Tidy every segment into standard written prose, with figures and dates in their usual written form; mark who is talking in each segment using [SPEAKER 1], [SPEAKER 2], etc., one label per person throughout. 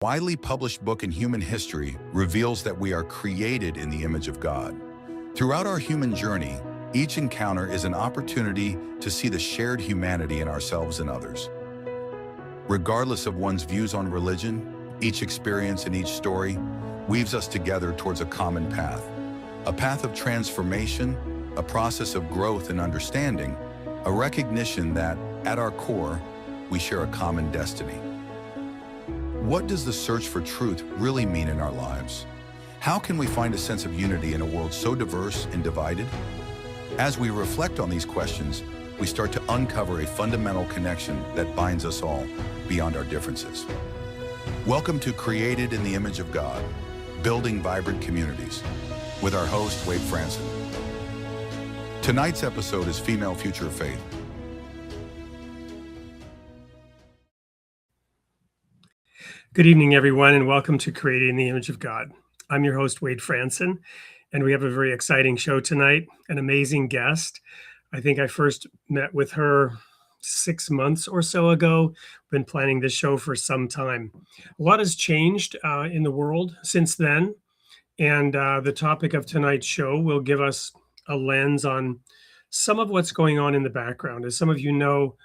[SPEAKER 1] Widely published book in human history reveals that we are created in the image of God. Throughout our human journey, each encounter is an opportunity to see the shared humanity in ourselves and others. Regardless of one's views on religion, each experience and each story weaves us together towards a common path. A path of transformation, a process of growth and understanding, a recognition that, at our core, we share a common destiny. What does the search for truth really mean in our lives? How can we find a sense of unity in a world so diverse and divided? As we reflect on these questions, we start to uncover a fundamental connection that binds us all beyond our differences. Welcome to Created in the Image of God, Building Vibrant Communities, with our host, Wade Franson. Tonight's episode is Female Future of Faith.
[SPEAKER 2] Good evening, everyone, and welcome to Created in the Image of God. I'm your host, Wade Franson, and we have a very exciting show tonight, an amazing guest. I think I first met with her 6 months or so ago. Been planning this show for some time. A lot has changed in the world since then, and the topic of tonight's show will give us a lens on some of what's going on in the background. As some of you know,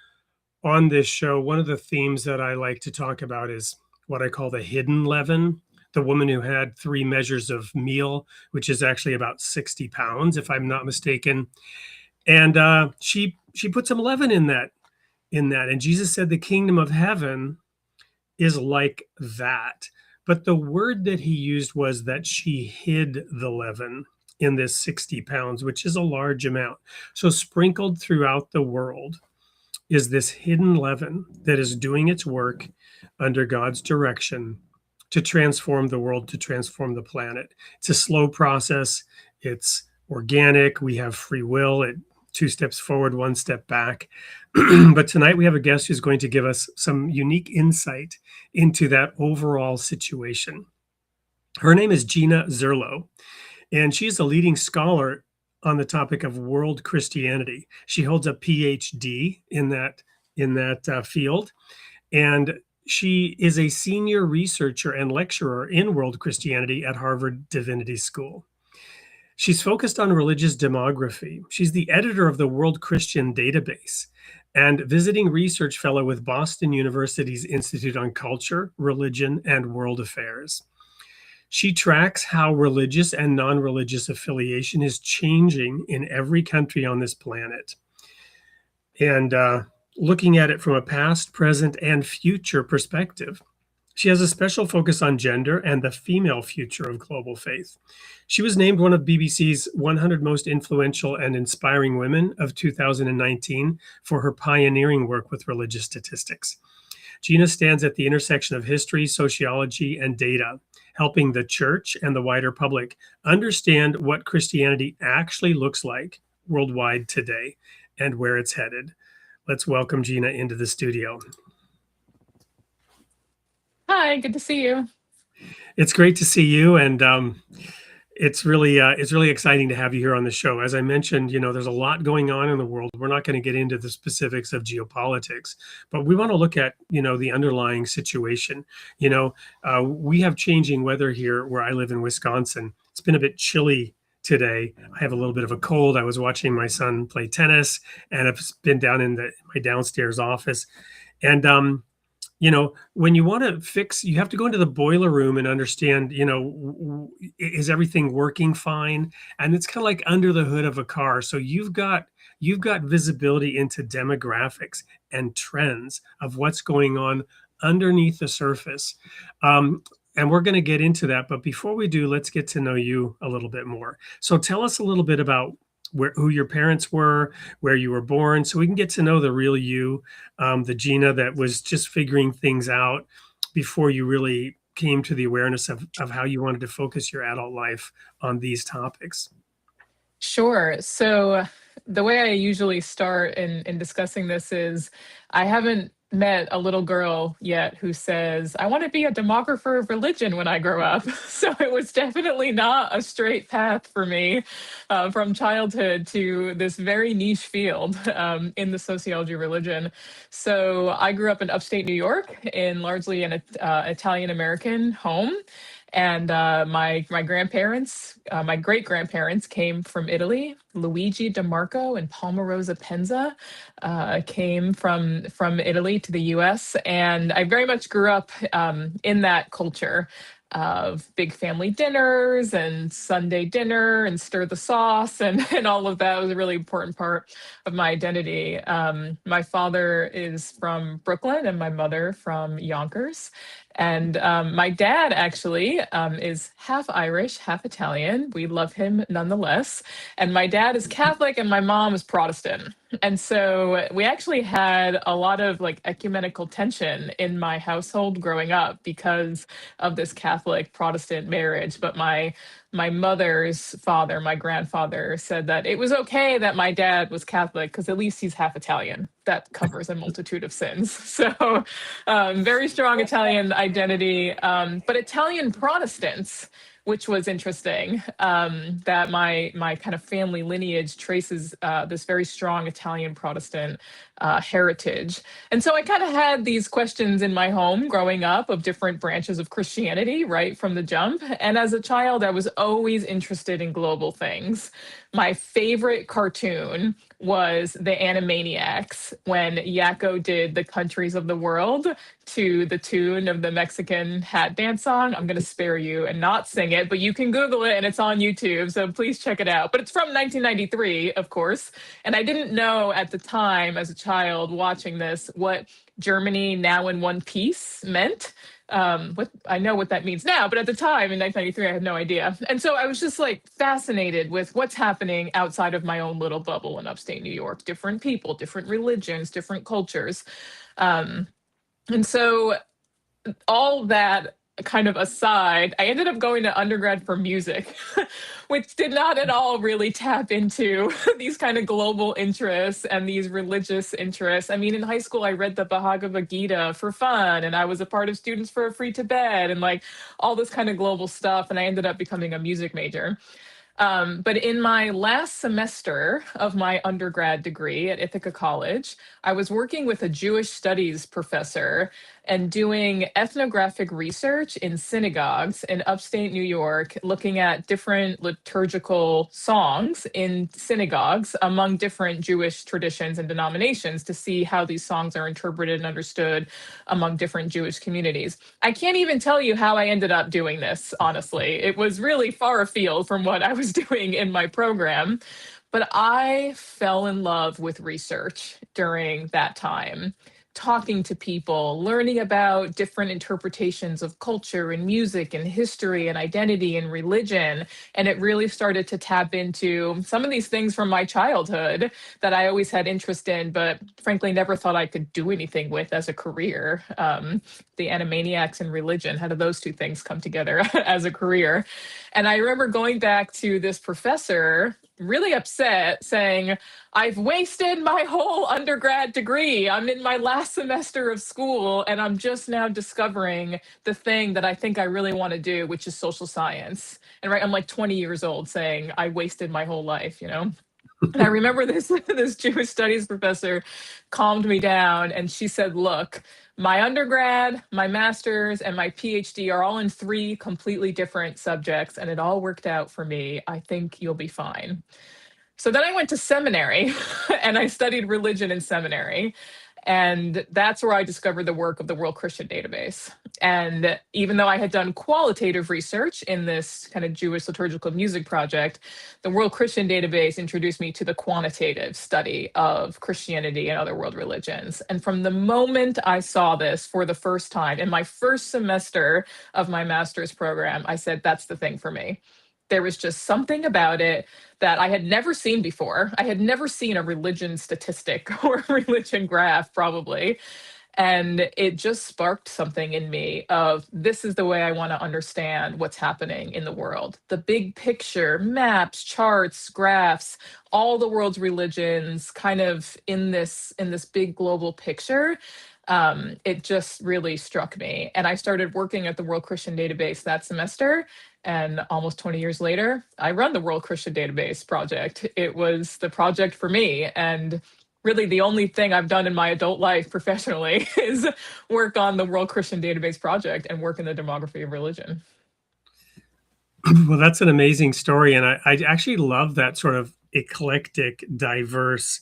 [SPEAKER 2] on this show, one of the themes that I like to talk about is what I call the hidden leaven, the woman who had 3 measures of meal, which is actually about 60 pounds, if I'm not mistaken. And she put some leaven in that. And Jesus said the kingdom of heaven is like that. But the word that he used was that she hid the leaven in this 60 pounds, which is a large amount. So sprinkled throughout the world is this hidden leaven that is doing its work under God's direction to transform the world, to transform the planet. It's a slow process. It's organic. We have free will. It 2 steps forward, 1 step back. But tonight we have a guest who's going to give us some unique insight into that overall situation. Her name is Gina Zurlo, and she's a leading scholar on the topic of world Christianity. She holds a PhD in that field, and she is a senior researcher and lecturer in world Christianity at Harvard Divinity School. She's focused on religious demography. She's the editor of the World Christian Database and visiting research fellow with Boston University's Institute on Culture, Religion, and World Affairs. She tracks how religious and non-religious affiliation is changing in every country on this planet. And looking at it from a past, present, and future perspective. She has a special focus on gender and the female future of global faith. She was named one of BBC's 100 Most Influential and Inspiring Women of 2019 for her pioneering work with religious statistics. Gina stands at the intersection of history, sociology, and data, helping the church and the wider public understand what Christianity actually looks like worldwide today and where it's headed. Let's welcome Gina into the studio.
[SPEAKER 3] Hi, good to see you.
[SPEAKER 2] It's great to see you, and it's really exciting to have you here on the show. As I mentioned, there's a lot going on in the world. We're not going to get into the specifics of geopolitics, but we want to look at the underlying situation. We have changing weather here where I live in Wisconsin. It's been a bit chilly today. I have a little bit of a cold. I was watching my son play tennis, and I've been down in my downstairs office. And when you want to fix, you have to go into the boiler room and understand, is everything working fine? And it's kind of like under the hood of a car. So you've got visibility into demographics and trends of what's going on underneath the surface. And we're going to get into that. But before we do, let's get to know you a little bit more. So tell us a little bit about who your parents were, where you were born, so we can get to know the real you, the Gina that was just figuring things out before you really came to the awareness of how you wanted to focus your adult life on these topics.
[SPEAKER 3] Sure. So the way I usually start in discussing this is I haven't met a little girl yet who says, I want to be a demographer of religion when I grow up. So it was definitely not a straight path for me from childhood to this very niche field in the sociology of religion. So I grew up in upstate New York in largely an Italian American home. And my grandparents, my great grandparents came from Italy. Luigi DeMarco and Palma Rosa Penza came from Italy to the U.S. And I very much grew up in that culture of big family dinners and Sunday dinner and stir the sauce and all of that was a really important part of my identity. My father is from Brooklyn and my mother from Yonkers. And my dad actually is half Irish, half Italian. We love him nonetheless. And my dad is Catholic and my mom is Protestant. And so we actually had a lot of like ecumenical tension in my household growing up because of this Catholic Protestant marriage. But my mother's father, my grandfather, said that it was okay that my dad was Catholic because at least he's half Italian. That covers a multitude of sins. So very strong Italian identity, but Italian Protestants, which was interesting, that my kind of family lineage traces this very strong Italian Protestant heritage. And so I kind of had these questions in my home growing up of different branches of Christianity right from the jump. And as a child, I was always interested in global things. My favorite cartoon was the Animaniacs when Yakko did the countries of the world to the tune of the Mexican hat dance song. I'm going to spare you and not sing it, but you can Google it and it's on YouTube. So please check it out. But it's from 1993, of course. And I didn't know at the time as a child watching this what Germany now in one piece meant. What I know what that means now, but at the time in 1993, I had no idea. And so I was just like fascinated with what's happening outside of my own little bubble in upstate New York, different people, different religions, different cultures. Um, and so all that kind of aside, I ended up going to undergrad for music, which did not at all really tap into these kind of global interests and these religious interests. I mean, in high school, I read the Bhagavad Gita for fun, and I was a part of Students for a Free Tibet and like all this kind of global stuff. And I ended up becoming a music major. But in my last semester of my undergrad degree at Ithaca College, I was working with a Jewish studies professor and doing ethnographic research in synagogues in upstate New York, looking at different liturgical songs in synagogues among different Jewish traditions and denominations to see how these songs are interpreted and understood among different Jewish communities. I can't even tell you how I ended up doing this, honestly. It was really far afield from what I was doing in my program. But I fell in love with research during that time, talking to people, learning about different interpretations of culture and music and history and identity and religion. And it really started to tap into some of these things from my childhood that I always had interest in, but frankly, never thought I could do anything with as a career. The Animaniacs and religion, how do those two things come together as a career? And I remember going back to this professor really upset saying, I've wasted my whole undergrad degree. I'm in my last semester of school and I'm just now discovering the thing that I think I really want to do, which is social science. And right, I'm like 20 years old saying I wasted my whole life, you know? And I remember this Jewish studies professor calmed me down and she said, look, my undergrad, my master's, and my PhD are all in three completely different subjects, and it all worked out for me. I think you'll be fine. So then I went to seminary and I studied religion in seminary. And that's where I discovered the work of the World Christian Database. And even though I had done qualitative research in this kind of Jewish liturgical music project, the World Christian Database introduced me to the quantitative study of Christianity and other world religions. And from the moment I saw this for the first time in my first semester of my master's program, I said, that's the thing for me. There was just something about it that I had never seen before. I had never seen a religion statistic or a religion graph, probably. And it just sparked something in me of this is the way I want to understand what's happening in the world. The big picture, maps, charts, graphs, all the world's religions kind of in this big global picture. it just really struck me. And I started working at the World Christian Database that semester. And almost 20 years later, I run the World Christian Database project. It was the project for me. And really, the only thing I've done in my adult life professionally is work on the World Christian Database project and work in the demography of religion.
[SPEAKER 2] Well, that's an amazing story. And I actually love that sort of eclectic, diverse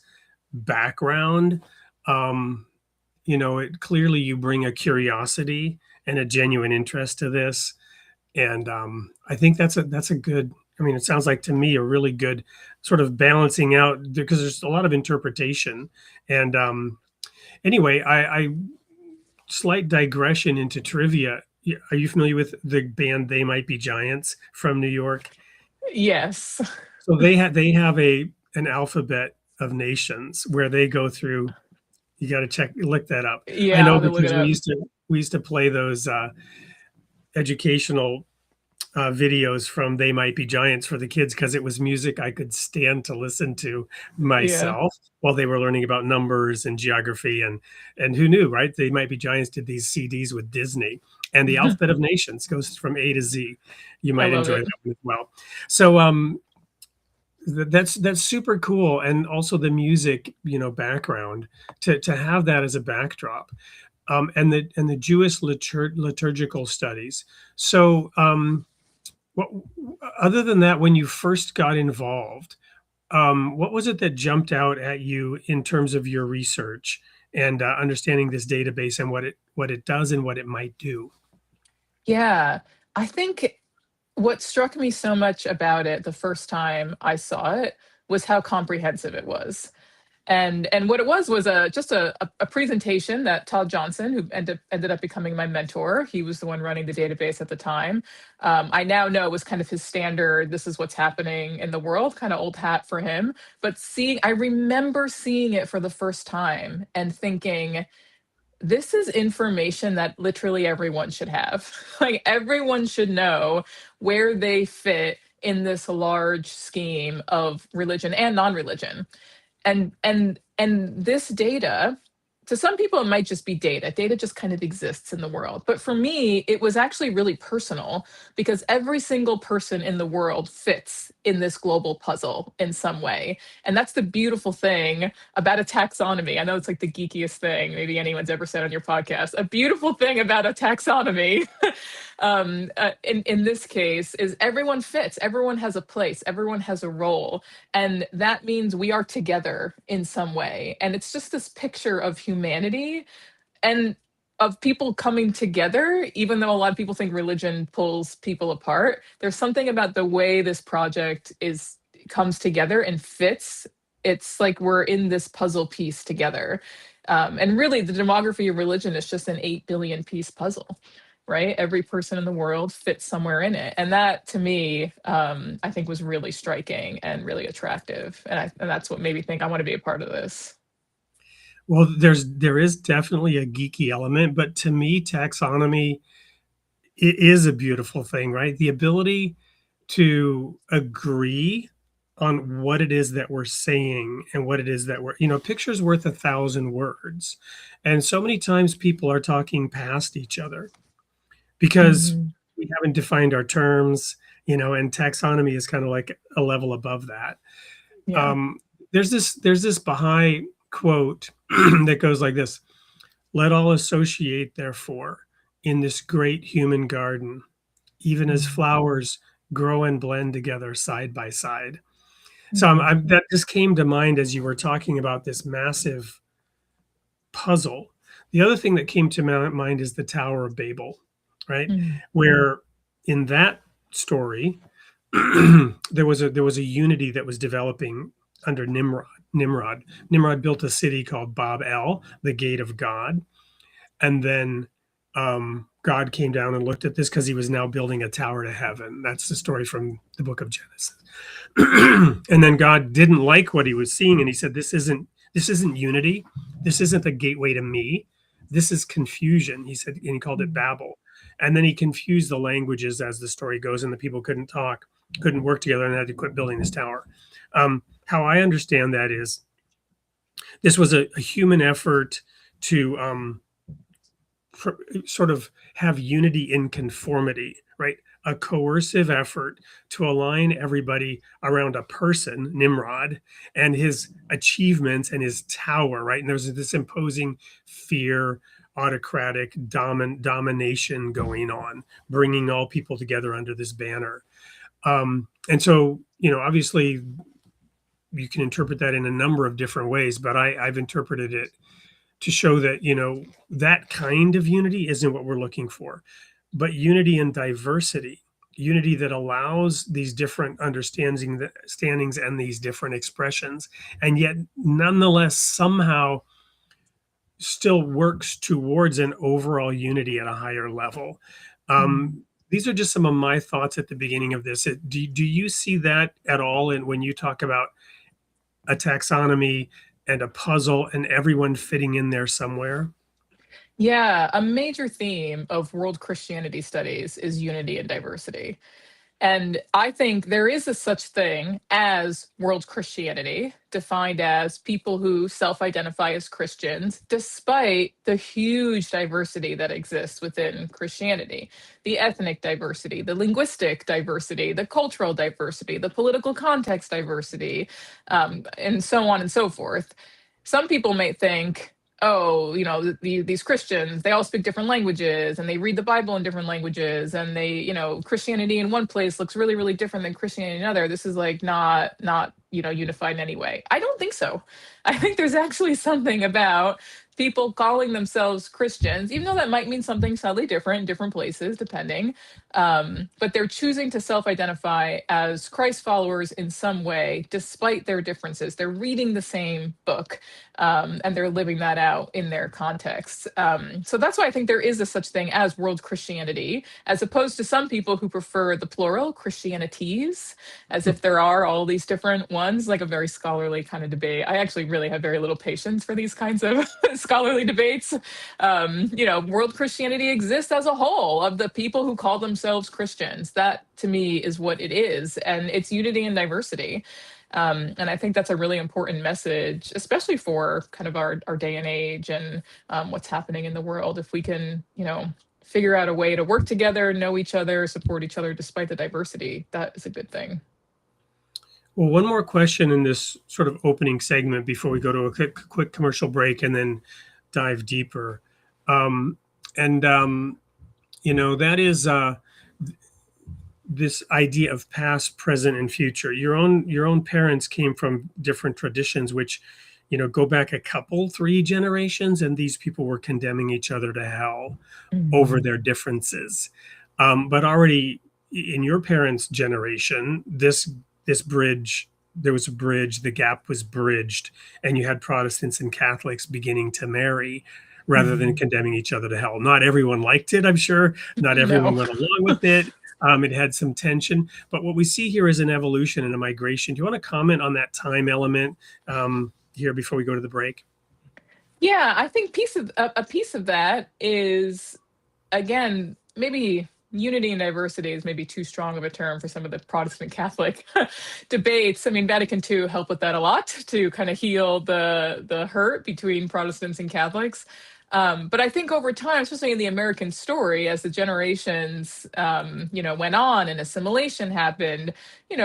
[SPEAKER 2] background. Clearly you bring a curiosity and a genuine interest to this. And I think that's a good, it sounds like to me a really good sort of balancing out, because there's a lot of interpretation. And anyway, I slight digression into trivia. Are you familiar with the band They Might Be Giants from New York?
[SPEAKER 3] Yes.
[SPEAKER 2] So they have an alphabet of nations where they go through. You got to look that up.
[SPEAKER 3] Yeah,
[SPEAKER 2] I know,
[SPEAKER 3] I'll look
[SPEAKER 2] because
[SPEAKER 3] it up.
[SPEAKER 2] we used to play those educational videos from They Might Be Giants for the kids, because it was music I could stand to listen to myself while they were learning about numbers and geography, and who knew, right? They Might Be Giants did these CDs with Disney, and the alphabet of nations goes from A to Z. You might enjoy that one as well. So that's super cool. And also the music, background, to have that as a backdrop, and the Jewish liturgical studies. So other than that, when you first got involved, what was it that jumped out at you in terms of your research and understanding this database and what it does and what it might do?
[SPEAKER 3] Yeah, I think what struck me so much about it the first time I saw it was how comprehensive it was. And what it was just a presentation that Todd Johnson, who ended up becoming my mentor, he was the one running the database at the time. I now know it was kind of his standard. This is what's happening in the world, kind of old hat for him. But I remember seeing it for the first time and thinking, this is information that literally everyone should have. Like, everyone should know where they fit in this large scheme of religion and non-religion. And this data, to some people it might just be data just kind of exists in the world, but for me it was actually really personal, because every single person in the world fits in this global puzzle in some way. And that's the beautiful thing about a taxonomy. I know it's like the geekiest thing maybe anyone's ever said on your podcast. A beautiful thing about a taxonomy in this case is everyone fits, everyone has a place, everyone has a role, and that means we are together in some way. And it's just this picture of humanity and of people coming together. Even though a lot of people think religion pulls people apart, there's something about the way this project comes together and fits. It's like we're in this puzzle piece together. And really, the demography of religion is just an 8 billion piece puzzle, right? Every person in the world fits somewhere in it. And that, to me, I think was really striking and really attractive. And that's what made me think I want to be a part of this.
[SPEAKER 2] Well, there is definitely a geeky element, but to me, taxonomy, it is a beautiful thing, right? The ability to agree on what it is that we're saying and what it is that picture's worth 1,000 words. And so many times people are talking past each other because we haven't defined our terms, and taxonomy is kind of like a level above that. Yeah. There's this Baha'i quote that goes like this: "Let all associate, therefore, in this great human garden, even as flowers grow and blend together side by side." So that just came to mind as you were talking about this massive puzzle. The other thing that came to mind is the Tower of Babel, right? Where in that story, there was a unity that was developing under Nimrod. Nimrod built a city called Bab-el, the gate of God. And then God came down and looked at this because he was now building a tower to heaven. That's the story from the book of Genesis. And then God didn't like what he was seeing, and he said, this isn't unity. This isn't the gateway to me. This is confusion. He said, and he called it Babel. And then he confused the languages as the story goes, and the people couldn't talk, couldn't work together, and had to quit building this tower. How I understand that is this was a human effort to sort of have unity in conformity, right? A coercive effort to align everybody around a person, Nimrod, and his achievements and his tower, right? And there's this imposing fear, autocratic domination going on, bringing all people together under this banner. And so, obviously, you can interpret that in a number of different ways, but I've interpreted it to show that, that kind of unity isn't what we're looking for, but unity and diversity, unity that allows these different understandings and these different expressions, and yet nonetheless somehow still works towards an overall unity at a higher level. These are just some of my thoughts at the beginning of this. Do you see that at all? And when you talk about a taxonomy and a puzzle and everyone fitting in there somewhere?
[SPEAKER 3] Yeah, a major theme of world Christianity studies is unity and diversity. And I think there is a such thing as world Christianity, defined as people who self identify as Christians, despite the huge diversity that exists within Christianity, the ethnic diversity, the linguistic diversity, the cultural diversity, the political context diversity, and so on and so forth. Some people may think, oh, these Christians, they all speak different languages and they read the Bible in different languages, and they, Christianity in one place looks really, really different than Christianity in another. This is like not unified in any way. I don't think so. I think there's actually something about people calling themselves Christians, even though that might mean something slightly different in different places, depending. But they're choosing to self-identify as Christ followers in some way, despite their differences. They're reading the same book, and they're living that out in their context. So that's why I think there is a such thing as world Christianity, as opposed to some people who prefer the plural, Christianities, as if there are all these different ones, like a very scholarly kind of debate. I actually really have very little patience for these kinds of scholarly debates. World Christianity exists as a whole of the people who call themselves Christians. That to me is what it is, and it's unity and diversity. And I think that's a really important message, especially for kind of our day and age and what's happening in the world. If we can, figure out a way to work together, know each other, support each other despite the diversity, that is a good thing.
[SPEAKER 2] Well, one more question in this sort of opening segment before we go to a quick commercial break and then dive deeper. That is this idea of past, present, and future. Your own parents came from different traditions, which, go back a couple, 3 generations, and these people were condemning each other to hell over their differences. But already in your parents' generation, there was a bridge, the gap was bridged, and you had Protestants and Catholics beginning to marry rather than condemning each other to hell. Not everyone liked it, I'm sure. Not everyone went along with it. It had some tension, but what we see here is an evolution and a migration. Do you want to comment on that time element here before we go to the break?
[SPEAKER 3] Yeah, I think a piece of that is, again, maybe unity and diversity is maybe too strong of a term for some of the Protestant Catholic debates. I mean, Vatican II helped with that a lot to kind of heal the hurt between Protestants and Catholics. But I think over time, especially in the American story, as the generations, went on and assimilation happened,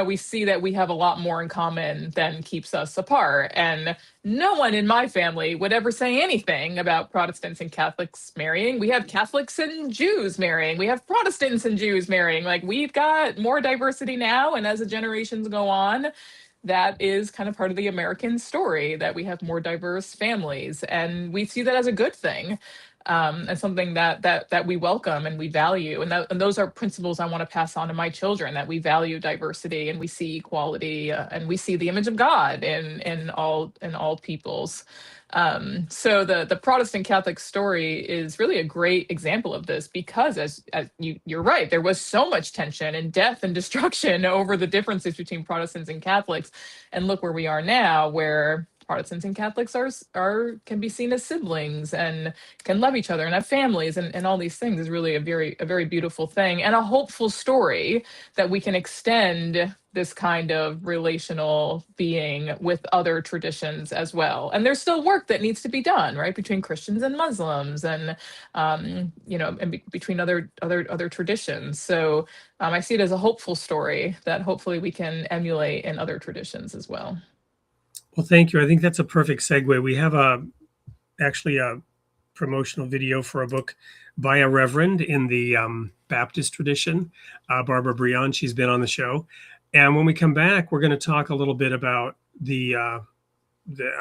[SPEAKER 3] we see that we have a lot more in common than keeps us apart. And no one in my family would ever say anything about Protestants and Catholics marrying. We have Catholics and Jews marrying. We have Protestants and Jews marrying. Like, we've got more diversity now. And as the generations go on, that is kind of part of the American story, that we have more diverse families, and we see that as a good thing, and something that we welcome and we value, and those are principles I want to pass on to my children, that we value diversity and we see equality, and we see the image of God in all peoples. So the Protestant Catholic story is really a great example of this, because as you're right, there was so much tension and death and destruction over the differences between Protestants and Catholics. And look where we are now, where Protestants and Catholics can be seen as siblings and can love each other and have families, and all these things is really a very beautiful thing and a hopeful story that we can extend this kind of relational being with other traditions as well. And there's still work that needs to be done, right, between Christians and Muslims, and between other traditions. So I see it as a hopeful story that hopefully we can emulate in other traditions as well.
[SPEAKER 2] Well, thank you. I think that's a perfect segue. We have actually a promotional video for a book by a reverend in the Baptist tradition, Barbara Breon. She's been on the show. And when we come back, we're going to talk a little bit about the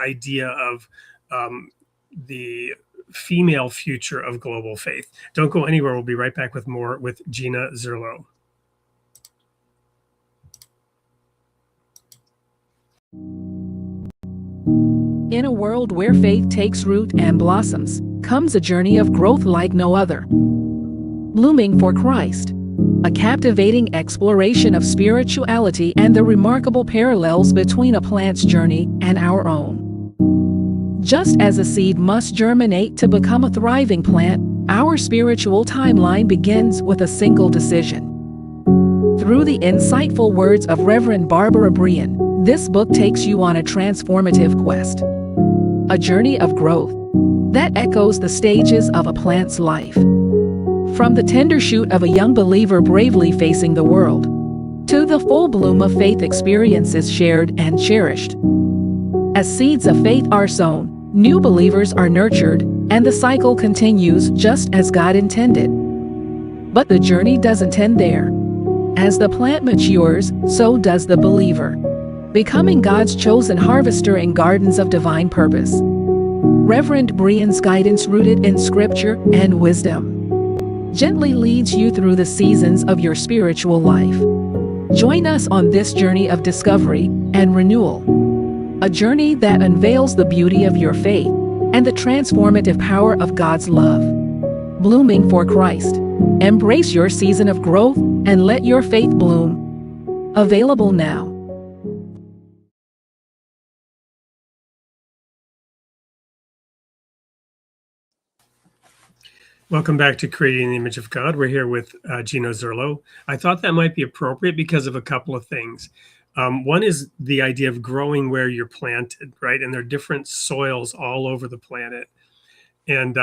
[SPEAKER 2] idea of the female future of global faith. Don't go anywhere. We'll be right back with more with Gina Zurlo.
[SPEAKER 4] In a world where faith takes root and blossoms, comes a journey of growth like no other. Blooming for Christ, a captivating exploration of spirituality and the remarkable parallels between a plant's journey and our own. Just as a seed must germinate to become a thriving plant, our spiritual timeline begins with a single decision. Through the insightful words of Reverend Barbara Breon, this book takes you on a transformative quest. A journey of growth that echoes the stages of a plant's life. From the tender shoot of a young believer bravely facing the world, to the full bloom of faith experiences shared and cherished. As seeds of faith are sown, new believers are nurtured, and the cycle continues just as God intended. But the journey doesn't end there. As the plant matures, so does the believer, becoming God's chosen harvester in gardens of divine purpose. Reverend Breon's guidance, rooted in scripture and wisdom, gently leads you through the seasons of your spiritual life. Join us on this journey of discovery and renewal, a journey that unveils the beauty of your faith and the transformative power of God's love. Blooming for Christ. Embrace your season of growth and let your faith bloom. Available now.
[SPEAKER 2] Welcome back to Creating the Image of God. We're here with Gina Zurlo. I thought that might be appropriate because of a couple of things. One is the idea of growing where you're planted, right? And there are different soils all over the planet. And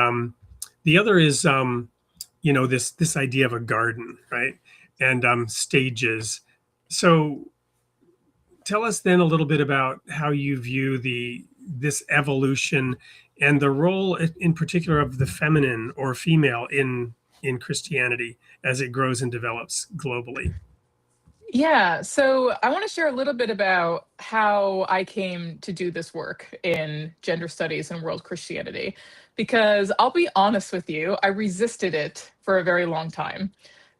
[SPEAKER 2] the other is, this idea of a garden, right? And stages. So tell us then a little bit about how you view this evolution and the role in particular of the feminine or female in Christianity as it grows and develops globally.
[SPEAKER 3] Yeah, so I want to share a little bit about how I came to do this work in gender studies and world Christianity, because I'll be honest with you, I resisted it for a very long time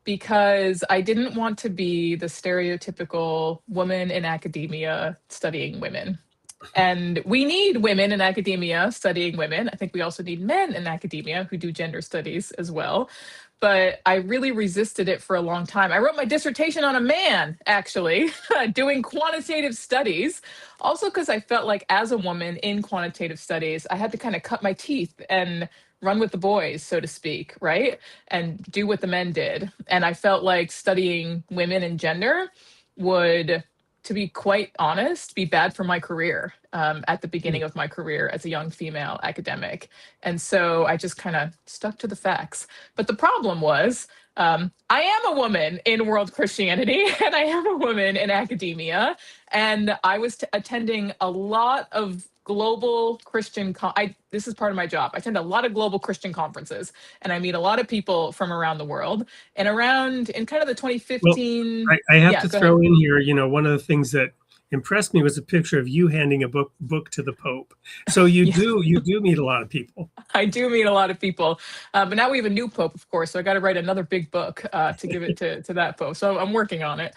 [SPEAKER 3] because I didn't want to be the stereotypical woman in academia studying women. And we need women in academia studying women. I think we also need men in academia who do gender studies as well. But I really resisted it for a long time. I wrote my dissertation on a man, actually, doing quantitative studies. Also because I felt like as a woman in quantitative studies, I had to kind of cut my teeth and run with the boys, so to speak, right? And do what the men did. And I felt like studying women and gender would, to be quite honest, be bad for my career at the beginning of my career as a young female academic. And so I just kind of stuck to the facts. But the problem was, I am a woman in world Christianity and I am a woman in academia. And I was attending a lot of global Christian, this is part of my job. I attend a lot of global Christian conferences and I meet a lot of people from around the world. And in kind of the 2015.
[SPEAKER 2] Well, I have to throw in here, one of the things that impressed me was a picture of you handing a book to the Pope. So you do meet a lot of people.
[SPEAKER 3] I do meet a lot of people, but now we have a new Pope, of course. So I got to write another big book to give it to that Pope. So I'm working on it.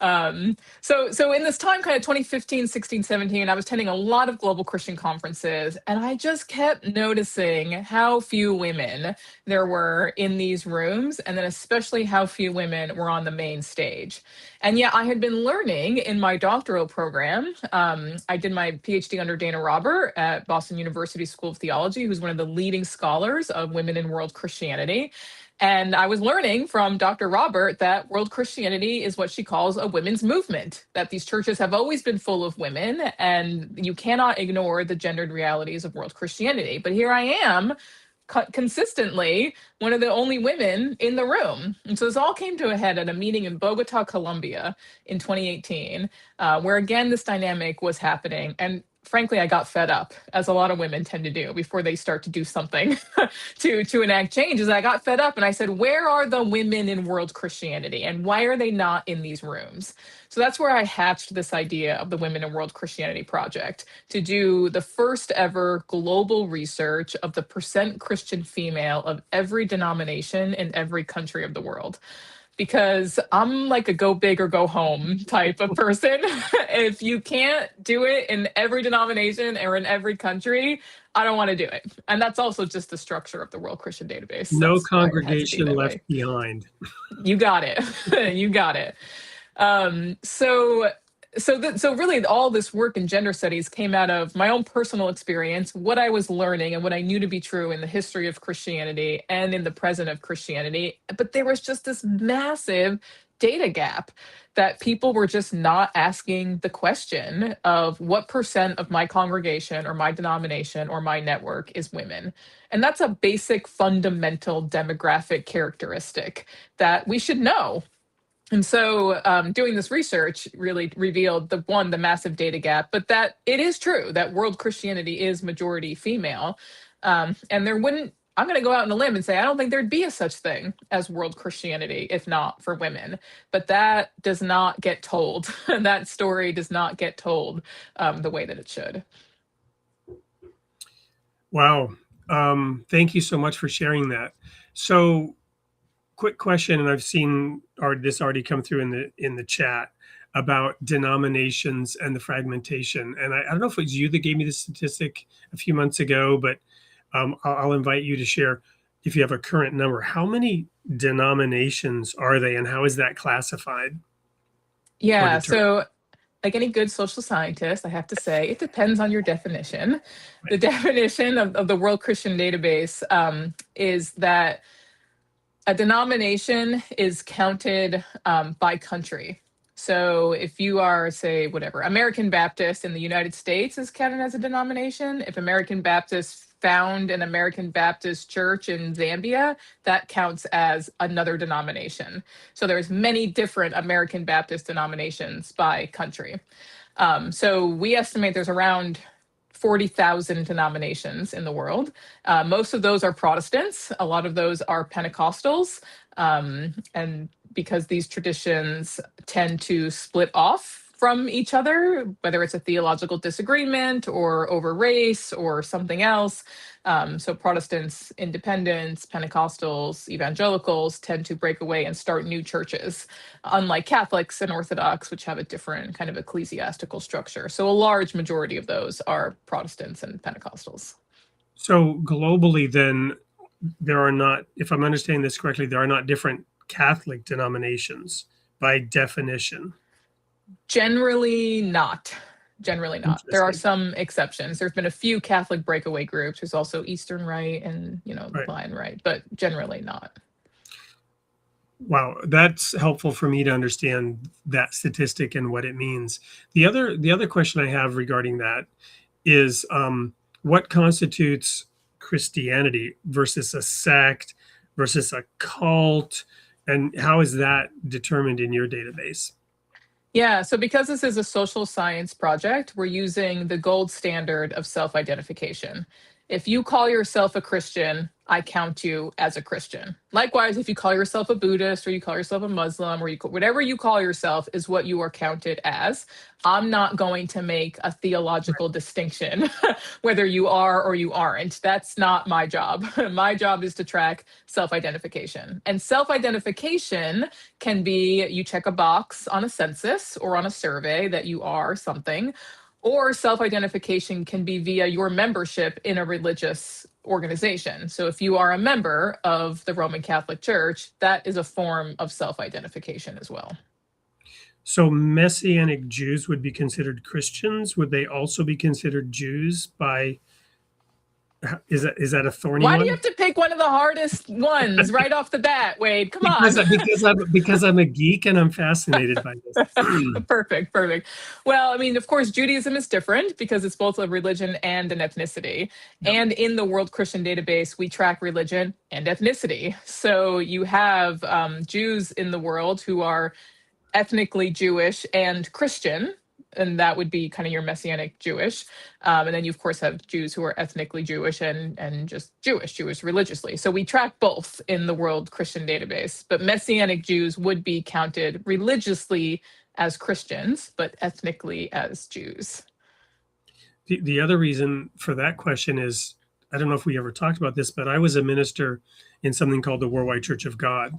[SPEAKER 3] So in this time, kind of 2015, 16, 17, I was attending a lot of global Christian conferences, and I just kept noticing how few women there were in these rooms, and then especially how few women were on the main stage. And yet I had been learning in my doctoral program. I did my PhD under Dana Robert at Boston University School of Theology, who's one of the leading scholars of women in world Christianity. And I was learning from Dr. Robert that world Christianity is what she calls a women's movement, that these churches have always been full of women, and you cannot ignore the gendered realities of world Christianity. But here I am, consistently one of the only women in the room. And so this all came to a head at a meeting in Bogota, Colombia in 2018, where again, this dynamic was happening. And frankly, I got fed up, as a lot of women tend to do before they start to do something to enact changes. I got fed up and I said, where are the women in world Christianity? And why are they not in these rooms? So that's where I hatched this idea of the Women in World Christianity Project, to do the first ever global research of the percent Christian female of every denomination in every country of the world. Because I'm like a go big or go home type of person. If you can't do it in every denomination or in every country, I don't want to do it. And that's also just the structure of the World Christian Database.
[SPEAKER 2] No
[SPEAKER 3] That's why it has to be
[SPEAKER 2] congregation
[SPEAKER 3] that
[SPEAKER 2] left
[SPEAKER 3] way.
[SPEAKER 2] behind.
[SPEAKER 3] You got it. You got it. So really all this work in gender studies came out of my own personal experience, what I was learning and what I knew to be true in the history of Christianity and in the present of Christianity. But there was just this massive data gap that people were just not asking the question of what percent of my congregation or my denomination or my network is women. And that's a basic fundamental demographic characteristic that we should know. And so doing this research really revealed the massive data gap, but that it is true that world Christianity is majority female. And I'm going to go out on a limb and say, I don't think there'd be a such thing as world Christianity if not for women. But that does not get told. That story does not get told the way that it should.
[SPEAKER 2] Wow. Thank you so much for sharing that. So, quick question, and I've seen this already come through in the chat about denominations and the fragmentation. And I don't know if it was you that gave me the statistic a few months ago, but I'll invite you to share if you have a current number. How many denominations are they, and how is that classified?
[SPEAKER 3] Yeah, so like any good social scientist, I have to say, it depends on your definition. Right. The definition of the World Christian Database is that a denomination is counted by country. So if you are, say, whatever, American Baptist in the United States is counted as a denomination. If American Baptists found an American Baptist church in Zambia, that counts as another denomination. So there's many different American Baptist denominations by country. So we estimate there's around 40,000 denominations in the world. Most of those are Protestants. A lot of those are Pentecostals. And because these traditions tend to split off from each other, whether it's a theological disagreement or over race or something else. So Protestants, Independents, Pentecostals, Evangelicals tend to break away and start new churches, unlike Catholics and Orthodox, which have a different kind of ecclesiastical structure. So a large majority of those are Protestants and Pentecostals.
[SPEAKER 2] So globally then, there are not, if I'm understanding this correctly, there are not different Catholic denominations by definition.
[SPEAKER 3] Generally not. Generally not. There are some exceptions. There's been a few Catholic breakaway groups. There's also Eastern Rite and, the Blind Rite, but generally not.
[SPEAKER 2] Wow, that's helpful for me to understand that statistic and what it means. The other question I have regarding that is what constitutes Christianity versus a sect versus a cult, and how is that determined in your database?
[SPEAKER 3] Yeah, so because this is a social science project, we're using the gold standard of self-identification. If you call yourself a Christian, I count you as a Christian. Likewise, if you call yourself a Buddhist or you call yourself a Muslim or whatever you call yourself is what you are counted as. I'm not going to make a theological distinction whether you are or you aren't. That's not my job. My job is to track self-identification. And self-identification can be you check a box on a census or on a survey that you are something, or self-identification can be via your membership in a religious organization. So if you are a member of the Roman Catholic Church, that is a form of self-identification as well.
[SPEAKER 2] So Messianic Jews would be considered Christians. Would they also be considered Jews by, is that a thorny
[SPEAKER 3] Why
[SPEAKER 2] one?
[SPEAKER 3] do you have to pick one of the hardest ones right off the bat, Wade? Come on.
[SPEAKER 2] Because I'm a geek and I'm fascinated by this.
[SPEAKER 3] Perfect. Well, I mean, of course, Judaism is different because it's both a religion and an ethnicity.
[SPEAKER 2] Yep.
[SPEAKER 3] And in the World Christian Database, we track religion and ethnicity. So you have Jews in the world who are ethnically Jewish and Christian, and that would be kind of your Messianic Jewish. And then you, of course, have Jews who are ethnically Jewish and just Jewish religiously. So we track both in the World Christian Database, but Messianic Jews would be counted religiously as Christians, but ethnically as Jews.
[SPEAKER 2] The other reason for that question is, I don't know if we ever talked about this, but I was a minister in something called the Worldwide Church of God.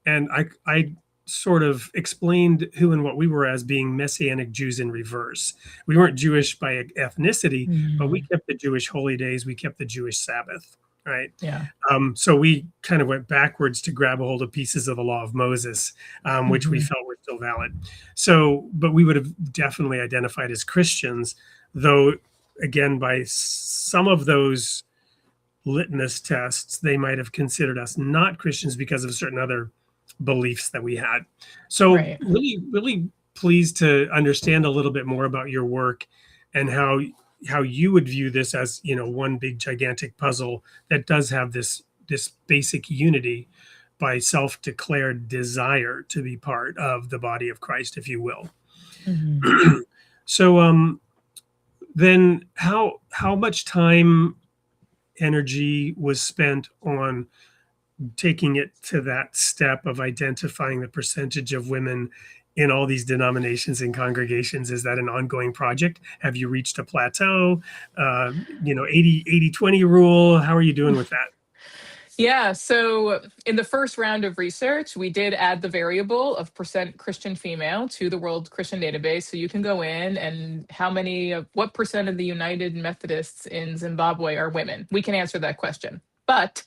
[SPEAKER 2] And I sort of explained who and what we were as being Messianic Jews in reverse. We weren't Jewish by ethnicity, but we kept the Jewish holy days. We kept the Jewish Sabbath, right?
[SPEAKER 3] Yeah.
[SPEAKER 2] So we kind of went backwards to grab a hold of pieces of the law of Moses, which we felt were still valid. So, but we would have definitely identified as Christians, though, again, by some of those litmus tests, they might have considered us not Christians because of certain other beliefs that we had. So
[SPEAKER 3] Right.
[SPEAKER 2] really pleased to understand a little bit more about your work and how you would view this as, one big gigantic puzzle that does have this basic unity by self-declared desire to be part of the body of Christ, if you will.
[SPEAKER 3] Mm-hmm.
[SPEAKER 2] So then how much time, energy was spent on taking it to that step of identifying the percentage of women in all these denominations and congregations? Is that an ongoing project? Have you reached a plateau? 80-20 rule? How are you doing with that?
[SPEAKER 3] Yeah, so in the first round of research, we did add the variable of percent Christian female to the World Christian Database. So you can go in and what percent of the United Methodists in Zimbabwe are women? We can answer that question. But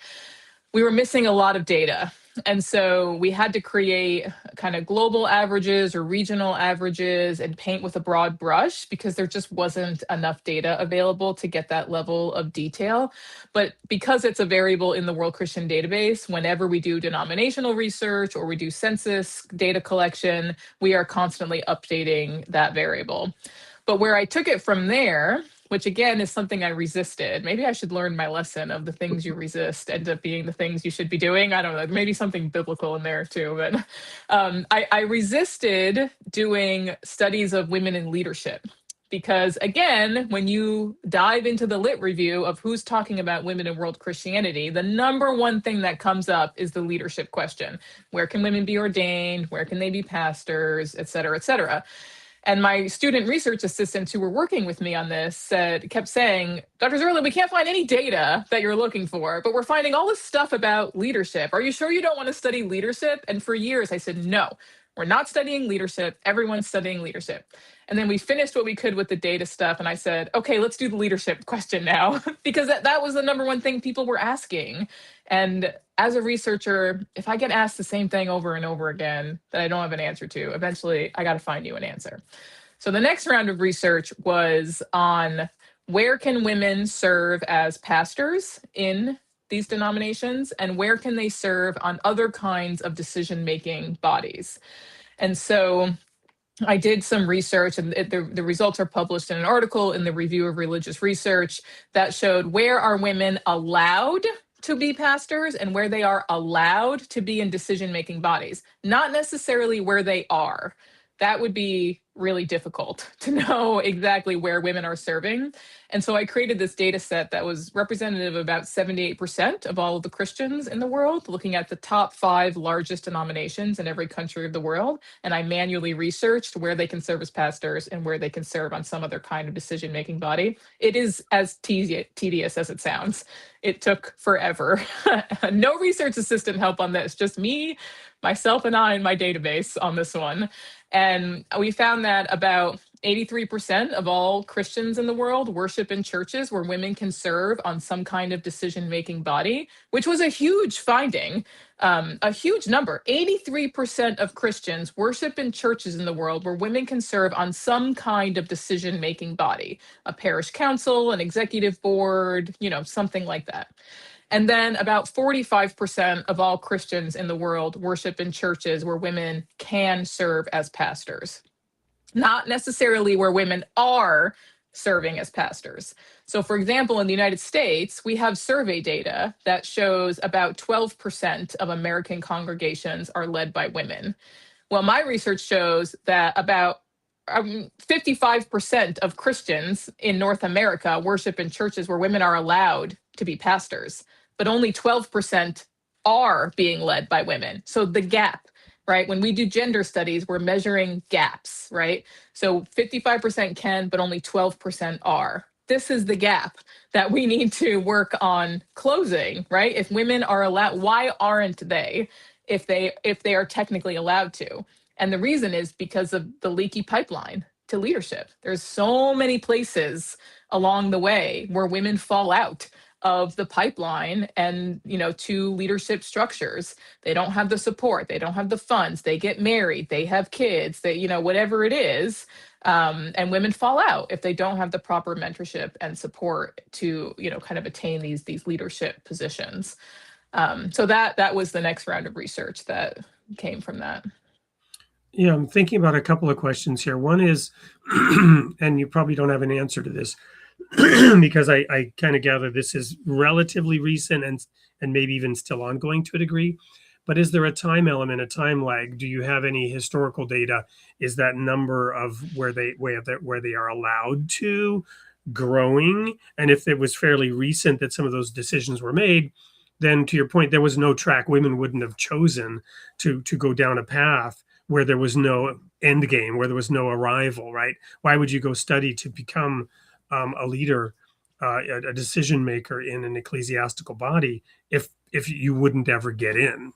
[SPEAKER 3] we were missing a lot of data. And so we had to create kind of global averages or regional averages and paint with a broad brush because there just wasn't enough data available to get that level of detail. But because it's a variable in the World Christian Database, whenever we do denominational research or we do census data collection, we are constantly updating that variable. But where I took it from there, which again is something I resisted. Maybe I should learn my lesson of the things you resist end up being the things you should be doing. I don't know, maybe something biblical in there too. But I resisted doing studies of women in leadership because again, when you dive into the lit review of who's talking about women in world Christianity, the number one thing that comes up is the leadership question. Where can women be ordained? Where can they be pastors, et cetera, et cetera? And my student research assistants who were working with me on this kept saying, Dr. Zurlo, we can't find any data that you're looking for, but we're finding all this stuff about leadership. Are you sure you don't want to study leadership? And for years I said, no, we're not studying leadership. Everyone's studying leadership. And then we finished what we could with the data stuff. And I said, okay, let's do the leadership question now, because that was the number one thing people were asking. And as a researcher, if I get asked the same thing over and over again that I don't have an answer to, eventually I got to find you an answer. So the next round of research was on where can women serve as pastors in these denominations and where can they serve on other kinds of decision-making bodies. And so I did some research and the results are published in an article in the Review of Religious Research that showed where are women allowed to be pastors and where they are allowed to be in decision-making bodies, not necessarily where they are. That would be really difficult to know exactly where women are serving. And so I created this data set that was representative of about 78% of all of the Christians in the world, looking at the top 5 largest denominations in every country of the world. And I manually researched where they can serve as pastors and where they can serve on some other kind of decision-making body. It is as tedious as it sounds. It took forever. No research assistant help on this, just me, myself, and I in my database on this one. And we found that about 83% of all Christians in the world worship in churches where women can serve on some kind of decision-making body, which was a huge finding, a huge number. 83% of Christians worship in churches in the world where women can serve on some kind of decision-making body, a parish council, an executive board, something like that. And then about 45% of all Christians in the world worship in churches where women can serve as pastors, not necessarily where women are serving as pastors. So, for example, in the United States, we have survey data that shows about 12% of American congregations are led by women. Well, my research shows that about 55% of Christians in North America worship in churches where women are allowed to be pastors, but only 12% are being led by women. So the gap, right? When we do gender studies, we're measuring gaps, right? So 55% can, but only 12% are. This is the gap that we need to work on closing, right? If women are allowed, why aren't they if they are technically allowed to? And the reason is because of the leaky pipeline to leadership. There's so many places along the way where women fall out of the pipeline and, to leadership structures. They don't have the support. They don't have the funds. They get married. They have kids. They, whatever it is. And women fall out if they don't have the proper mentorship and support to, kind of attain these leadership positions. So that was the next round of research that came from that.
[SPEAKER 2] Yeah, I'm thinking about a couple of questions here. One is, and you probably don't have an answer to this, because I kind of gather this is relatively recent and maybe even still ongoing to a degree. But is there a time element, a time lag? Do you have any historical data? Is that number of where they are allowed to growing? And if it was fairly recent that some of those decisions were made, then to your point, there was no track. Women wouldn't have chosen to go down a path where there was no end game, where there was no arrival, right? Why would you go study to become a leader, a decision maker in an ecclesiastical body if you wouldn't ever get in?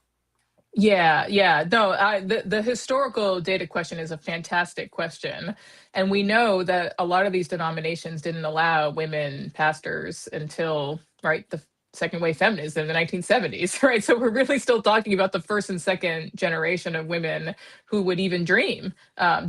[SPEAKER 3] Yeah. No, the historical data question is a fantastic question. And we know that a lot of these denominations didn't allow women pastors until, right, the second wave feminism in the 1970s, right? So we're really still talking about the first and second generation of women who would even dream,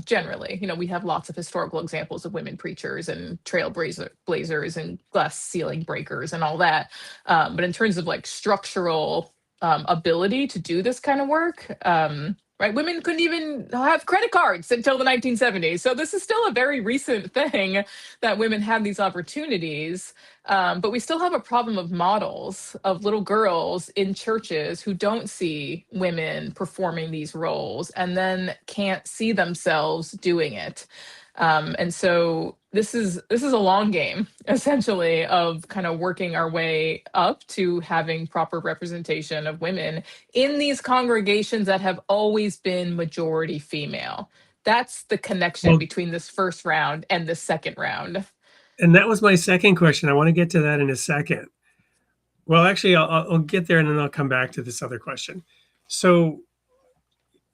[SPEAKER 3] generally. We have lots of historical examples of women preachers and trailblazers and glass ceiling breakers and all that. But in terms of like structural ability to do this kind of work, right? Women couldn't even have credit cards until the 1970s. So this is still a very recent thing that women had these opportunities. But we still have a problem of models of little girls in churches who don't see women performing these roles and then can't see themselves doing it. And so this is a long game, essentially, of kind of working our way up to having proper representation of women in these congregations that have always been majority female. That's the connection between this first round and the second round.
[SPEAKER 2] And that was my second question. I want to get to that in a second. Well, actually, I'll get there and then I'll come back to this other question. So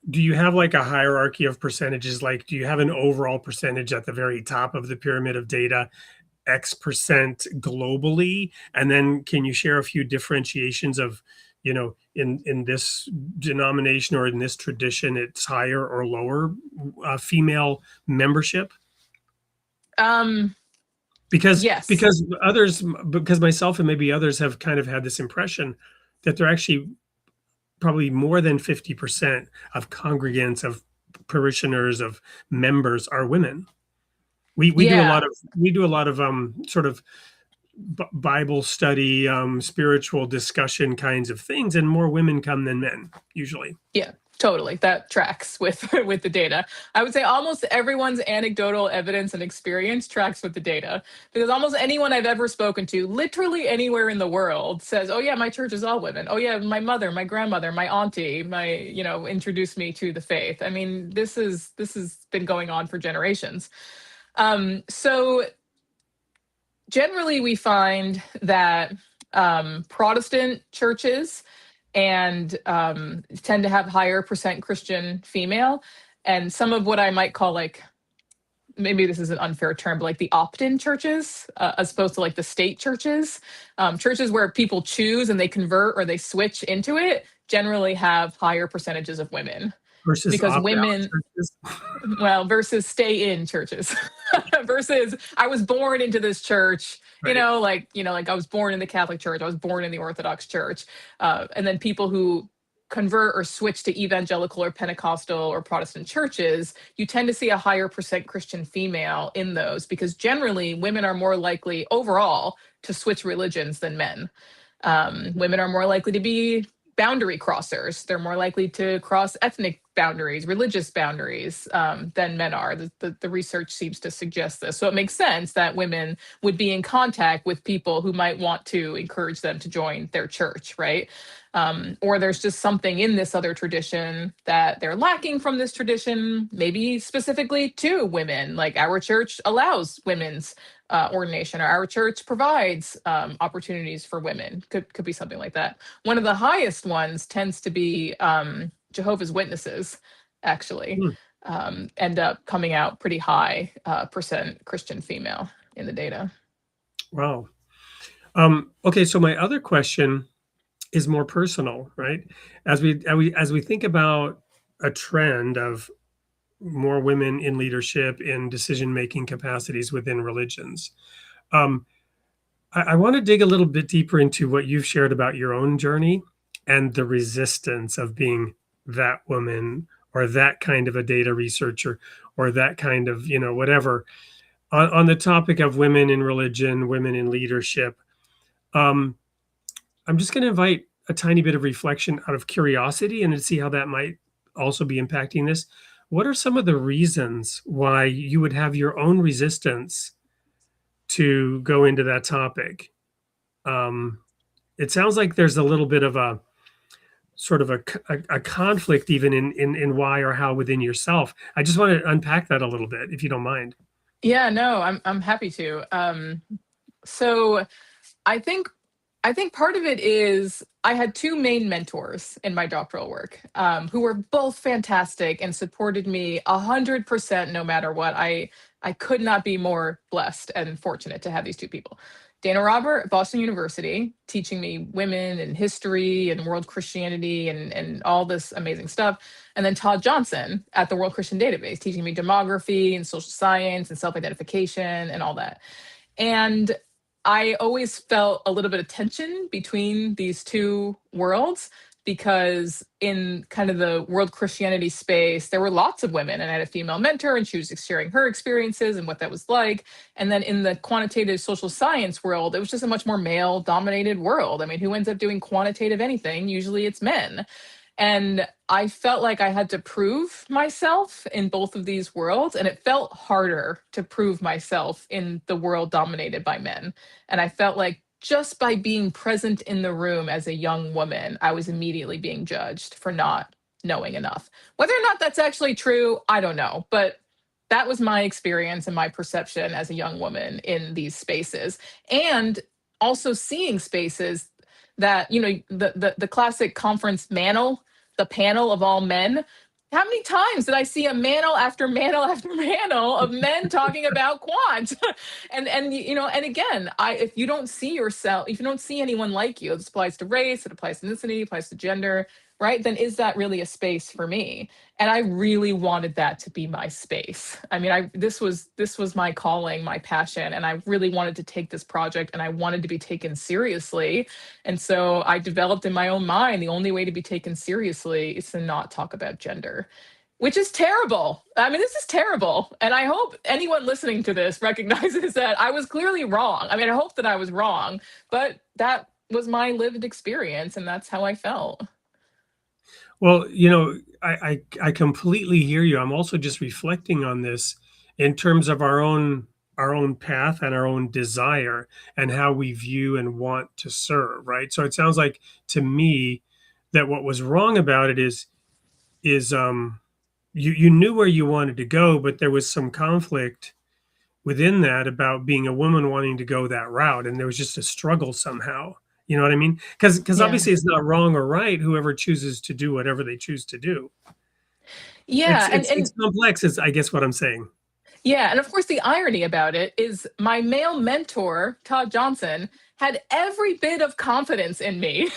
[SPEAKER 2] do you have like a hierarchy of percentages? Like, do you have an overall percentage at the very top of the pyramid of data, X% globally? And then can you share a few differentiations of, in this denomination or in this tradition, it's higher or lower female membership? Because myself and maybe others have kind of had this impression that they're actually probably more than 50% of congregants, of parishioners, of members are women. We do a lot of sort of Bible study, spiritual discussion kinds of things, and more women come than men usually.
[SPEAKER 3] Yeah. Totally, that tracks with with the data. I would say almost everyone's anecdotal evidence and experience tracks with the data, because almost anyone I've ever spoken to, literally anywhere in the world, says, "Oh yeah, my church is all women. Oh yeah, my mother, my grandmother, my auntie, introduced me to the faith." I mean, this has been going on for generations. So generally, we find that Protestant churches and tend to have higher percent Christian female. And some of what I might call, like, maybe this is an unfair term, but like the opt-in churches, as opposed to like the state churches, churches where people choose and they convert or they switch into it, generally have higher percentages of women,
[SPEAKER 2] versus
[SPEAKER 3] because
[SPEAKER 2] opt-out
[SPEAKER 3] women,
[SPEAKER 2] churches.
[SPEAKER 3] well, versus stay in churches, versus I was born into this church,
[SPEAKER 2] Right.
[SPEAKER 3] like I was born in the Catholic Church, I was born in the Orthodox Church, and then people who convert or switch to evangelical or Pentecostal or Protestant churches, you tend to see a higher percent Christian female in those, because generally women are more likely overall to switch religions than men. Women are more likely to be boundary crossers. They're more likely to cross ethnic boundaries, religious boundaries, than men are. The research seems to suggest this. So it makes sense that women would be in contact with people who might want to encourage them to join their church, right? Or there's just something in this other tradition that they're lacking from this tradition, maybe specifically to women. Like our church allows women's ordination, or our church provides opportunities for women. Could be something like that. One of the highest ones tends to be Jehovah's Witnesses, actually. End up coming out pretty high percent Christian female in the data.
[SPEAKER 2] Wow. Okay, so my other question is more personal, right? As we think about a trend of more women in leadership, in decision-making capacities within religions, I want to dig a little bit deeper into what you've shared about your own journey and the resistance of being that woman, or that kind of a data researcher, or that kind of, whatever, on the topic of women in religion, women in leadership. I'm just going to invite a tiny bit of reflection out of curiosity and to see how that might also be impacting this. What are some of the reasons why you would have your own resistance to go into that topic? It sounds like there's a little bit of a sort of a conflict even in why or how within yourself. I just want to unpack that a little bit, if you don't mind.
[SPEAKER 3] Yeah, no, I'm happy to. So I think part of it is I had two main mentors in my doctoral work, who were both fantastic and supported me 100% no matter what. I could not be more blessed and fortunate to have these two people. Dana Robert at Boston University, teaching me women and history and world Christianity and all this amazing stuff. And then Todd Johnson at the World Christian Database, teaching me demography and social science and self-identification and all that. And I always felt a little bit of tension between these two worlds, because in kind of the world Christianity space, there were lots of women, and I had a female mentor and she was sharing her experiences and what that was like. And then in the quantitative social science world, it was just a much more male dominated world. I mean, who ends up doing quantitative anything? Usually it's men. And I felt like I had to prove myself in both of these worlds, and it felt harder to prove myself in the world dominated by men. And I felt like just by being present in the room as a young woman, I was immediately being judged for not knowing enough. Whether or not that's actually true, I don't know. But that was my experience and my perception as a young woman in these spaces. And also seeing spaces that, the classic conference mantle, the panel of all men. How many times did I see a mantle after mantle after mantle of men talking about quant? and again, if you don't see yourself, if you don't see anyone like you, this applies to race, it applies to ethnicity, it applies to gender, right? Then is that really a space for me? And I really wanted that to be my space. I mean, this was my calling, my passion, and I really wanted to take this project and I wanted to be taken seriously. And so I developed in my own mind, the only way to be taken seriously is to not talk about gender, which is terrible. I mean, this is terrible. And I hope anyone listening to this recognizes that I was clearly wrong. I mean, I hope that I was wrong, but that was my lived experience and that's how I felt.
[SPEAKER 2] Well, I completely hear you. I'm also just reflecting on this in terms of our own path and our own desire and how we view and want to serve, right? So it sounds like to me that what was wrong about it is you knew where you wanted to go, but there was some conflict within that about being a woman wanting to go that route, and there was just a struggle somehow. You know what I mean? Because
[SPEAKER 3] Yeah.
[SPEAKER 2] obviously it's not wrong or right. Whoever chooses to do whatever they choose to do. It's
[SPEAKER 3] Yeah, and
[SPEAKER 2] it's it's complex. Is I guess what I'm saying.
[SPEAKER 3] yeah, and of course, the irony about it is my male mentor, Todd Johnson, had every bit of confidence in me.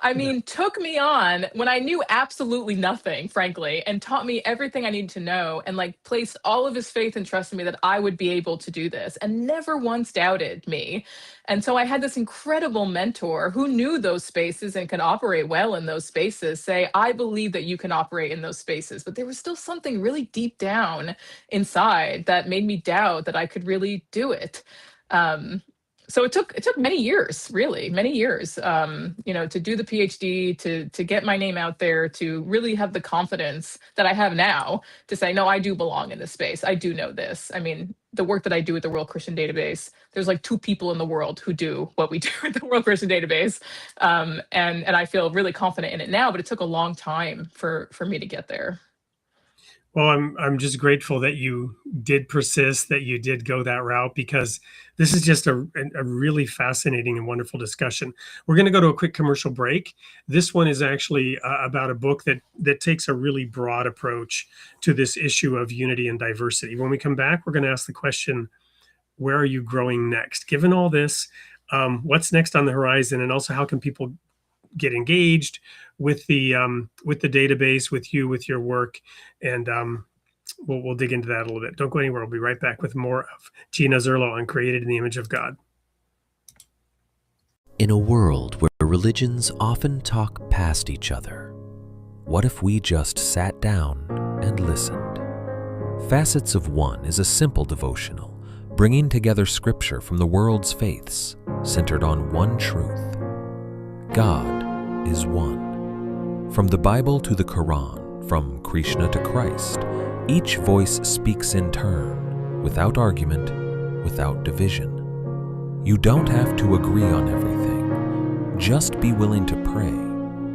[SPEAKER 3] I
[SPEAKER 2] Yeah.
[SPEAKER 3] mean, took me on when I knew absolutely nothing, frankly, and taught me everything I needed to know and like placed all of his faith and trust in me that I would be able to do this and never once doubted me. And so I had this incredible mentor who knew those spaces and could operate well in those spaces say, I believe that you can operate in those spaces. But there was still something really deep down inside that made me doubt that I could really do it. Um, so it took many years, really many years, to do the PhD, to get my name out there, to really have the confidence that I have now to say, no, I do belong in this space. I do know this. I mean, the work that I do at the World Christian Database, there's like two people in the world who do what we do at the World Christian Database, and I feel really confident in it now. But it took a long time for me to get there.
[SPEAKER 2] Well, I'm just grateful that you did persist, that you did go that route, because this is just a really fascinating and wonderful discussion. We're going to go to a quick commercial break. This one is actually about a book that takes a really broad approach to this issue of unity and diversity. When we come back, we're going to ask the question, where are you growing next? Given all this, what's next on the horizon, and also how can people get engaged with the database, with you, with your work, and we'll dig into that a little bit. Don't go anywhere. We'll be right back with more of Gina Zurlo on Created in the Image of God.
[SPEAKER 5] In a world where religions often talk past each other, what if we just sat down and listened? Facets of One is a simple devotional, bringing together scripture from the world's faiths, centered on one truth: God is one. From the Bible to the Quran, from Krishna to Christ, each voice speaks in turn, without argument, without division. You don't have to agree on everything. Just be willing to pray,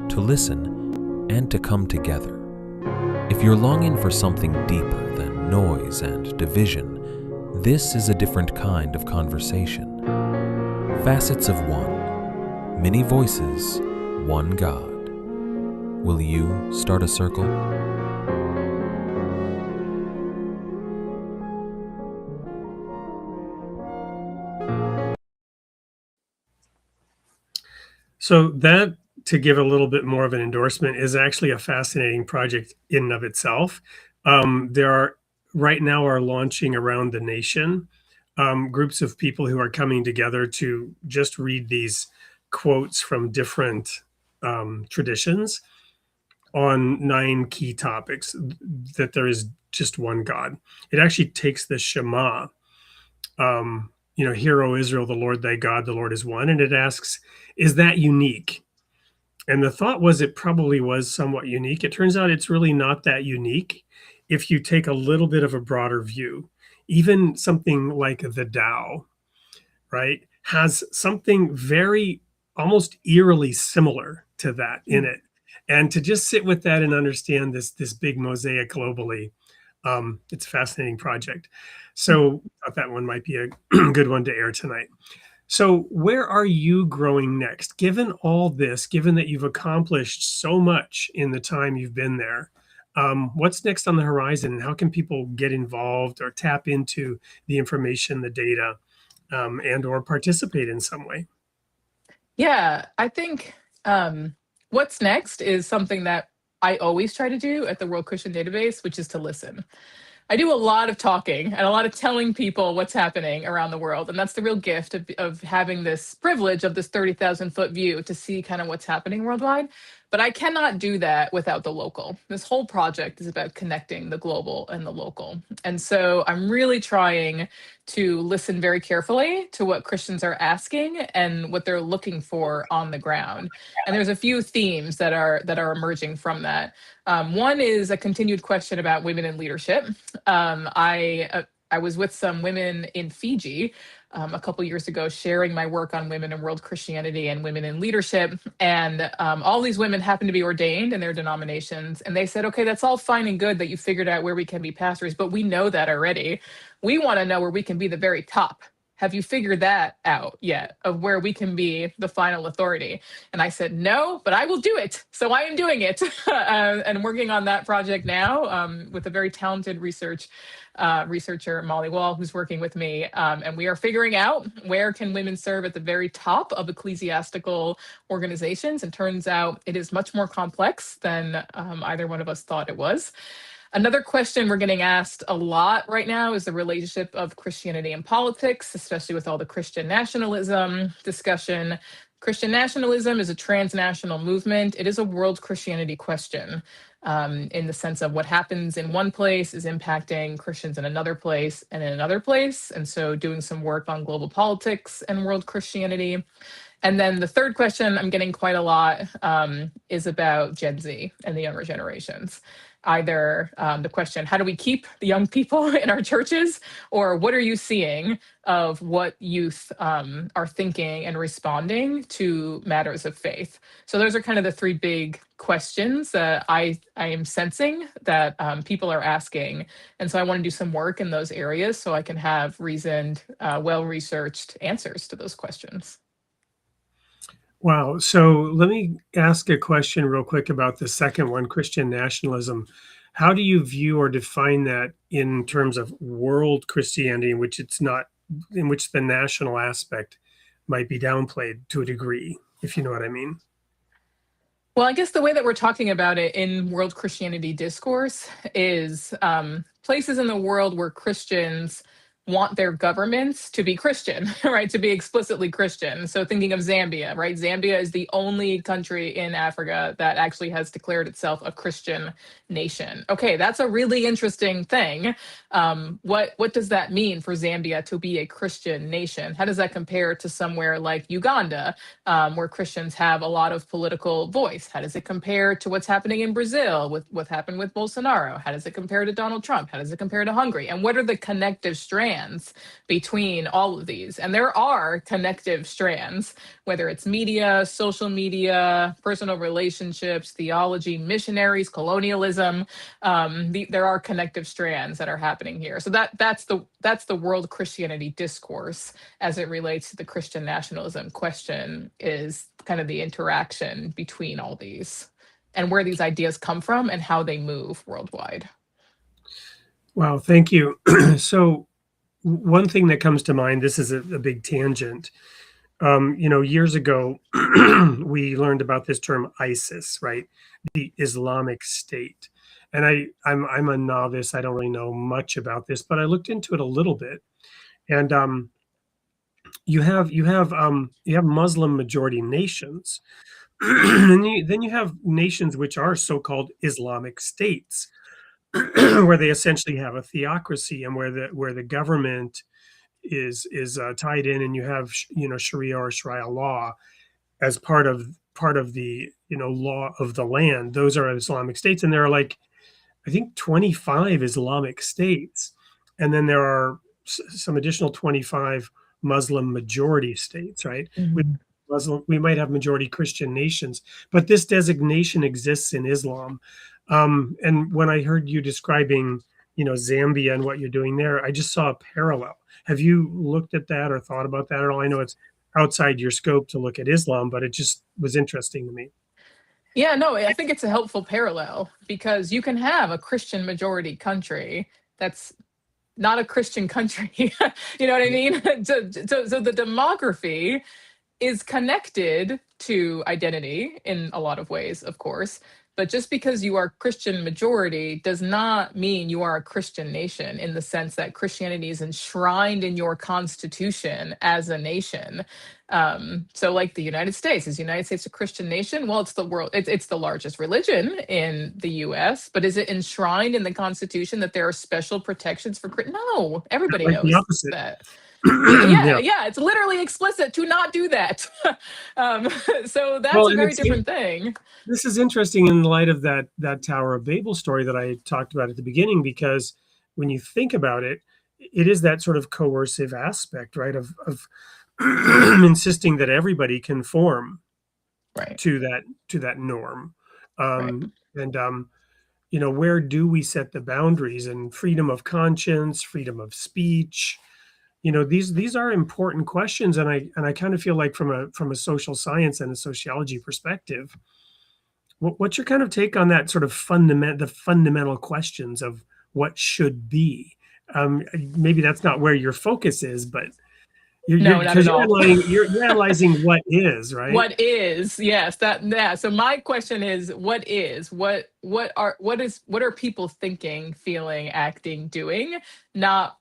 [SPEAKER 5] to listen, and to come together. If you're longing for something deeper than noise and division, this is a different kind of conversation. Facets of One. Many voices, one God. Will you start a circle?
[SPEAKER 2] So that, to give a little bit more of an endorsement, is actually a fascinating project in and of itself. There are right now are launching around the nation groups of people who are coming together to just read these quotes from different traditions on 9 key topics, that there is just one God. It actually takes the Shema, Hear, O Israel, the Lord thy God, the Lord is one. And it asks, is that unique? And the thought was it probably was somewhat unique. It turns out it's really not that unique if you take a little bit of a broader view. Even something like the Tao, right, has something very almost eerily similar to that in it. And to just sit with that and understand this big mosaic globally, it's a fascinating project. So I thought that one might be a good one to air tonight. So where are you growing next? Given all this, given that you've accomplished so much in the time you've been there, what's next on the horizon, and how can people get involved or tap into the information, the data, and or participate in some way?
[SPEAKER 3] Yeah, I think what's next is something that I always try to do at the World Christian Database, which is to listen. I do a lot of talking and a lot of telling people what's happening around the world. And that's the real gift of having this privilege of this 30,000 foot view to see kind of what's happening worldwide. But I cannot do that without the local. This whole project is about connecting the global and the local. And so I'm really trying to listen very carefully to what Christians are asking and what they're looking for on the ground. And there's a few themes that are emerging from that. One is a continued question about women in leadership. I was with some women in Fiji a couple years ago, sharing my work on women in world Christianity and women in leadership. And all these women happened to be ordained in their denominations. And they said, okay, that's all fine and good that you figured out where we can be pastors, but we know that already. We want to know where we can be the very top. Have you figured that out yet, of where we can be the final authority? And I said, no, but I will do it. So I am doing it and working on that project now with a very talented researcher, Molly Wall, who's working with me. And we are figuring out where can women serve at the very top of ecclesiastical organizations. And turns out it is much more complex than either one of us thought it was. Another question we're getting asked a lot right now is the relationship of Christianity and politics, especially with all the Christian nationalism discussion. Christian nationalism is a transnational movement. It is a world Christianity question in the sense of what happens in one place is impacting Christians in another place and in another place. And so doing some work on global politics and world Christianity. And then the third question I'm getting quite a lot is about Gen Z and the younger generations. Either the question, how do we keep the young people in our churches? Or what are you seeing of what youth are thinking and responding to matters of faith? So those are kind of the three big questions that I am sensing that people are asking. And so I want to do some work in those areas so I can have reasoned, well-researched answers to those questions.
[SPEAKER 2] Wow. So let me ask a question real quick about the second one, Christian nationalism. How do you view or define that in terms of world Christianity, in which the national aspect might be downplayed to a degree, if you know what I mean?
[SPEAKER 3] Well, I guess the way that we're talking about it in world Christianity discourse is places in the world where Christians want their governments to be Christian, right? To be explicitly Christian. So thinking of Zambia, right? Zambia is the only country in Africa that actually has declared itself a Christian nation. Okay, that's a really interesting thing. What does that mean for Zambia to be a Christian nation? How does that compare to somewhere like Uganda, where Christians have a lot of political voice? How does it compare to what's happening in Brazil with what happened with Bolsonaro? How does it compare to Donald Trump? How does it compare to Hungary? And what are the connective strands between all of these? And there are connective strands, whether it's media, social media, personal relationships, theology, missionaries, colonialism. There are connective strands that are happening here. So that's the world Christianity discourse as it relates to the Christian nationalism question, is kind of the interaction between all these and where these ideas come from and how they move worldwide.
[SPEAKER 2] Wow, thank you. So one thing that comes to mind, this is a big tangent. Years ago, we learned about this term ISIS, right? The Islamic State. And I'm a novice. I don't really know much about this, but I looked into it a little bit. And you have Muslim majority nations, and then you have nations which are so-called Islamic states, where they essentially have a theocracy and where the government is tied in, and you have Sharia or Sharia law as part of the law of the land. Those are Islamic states, and there are like I think 25 Islamic states, and then there are some additional 25 Muslim majority states, right?
[SPEAKER 3] Mm-hmm.
[SPEAKER 2] We might have majority Christian nations, but this designation exists in Islam. And when I heard you describing, Zambia and what you're doing there, I just saw a parallel. Have you looked at that or thought about that at all? I know it's outside your scope to look at Islam, but it just was interesting to me.
[SPEAKER 3] Yeah, no, I think it's a helpful parallel because you can have a Christian majority country that's not a Christian country. You know what I mean? So the demography is connected to identity in a lot of ways, of course, But just because you are Christian majority does not mean you are a Christian nation, in the sense that Christianity is enshrined in your constitution as a nation. So like the United States, is the United States a Christian nation? Well, it's the largest religion in the US, but is it enshrined in the Constitution that there are special protections for No, everybody
[SPEAKER 2] Like the
[SPEAKER 3] knows
[SPEAKER 2] opposite.
[SPEAKER 3] that. Yeah,
[SPEAKER 2] Yeah.
[SPEAKER 3] it's literally explicit to not do that. um, so that's
[SPEAKER 2] Well,
[SPEAKER 3] a
[SPEAKER 2] and
[SPEAKER 3] very different thing.
[SPEAKER 2] this is interesting in light of that Tower of Babel story that I talked about at the beginning, because when you think about it, it is that sort of coercive aspect, right? Of insisting that everybody conform
[SPEAKER 3] Right.
[SPEAKER 2] to that norm.
[SPEAKER 3] Right.
[SPEAKER 2] And where do we set the boundaries? And freedom of conscience, freedom of speech, these are important questions. And I kind of feel like from a social science and a sociology perspective, what's your kind of take on that sort of fundamental questions of what should be? Maybe that's not where your focus is, but
[SPEAKER 3] No, not at all.
[SPEAKER 2] you're analyzing what is, right?
[SPEAKER 3] What is? Yes, yeah. So my question is, what is? What are people thinking, feeling, acting, doing? Not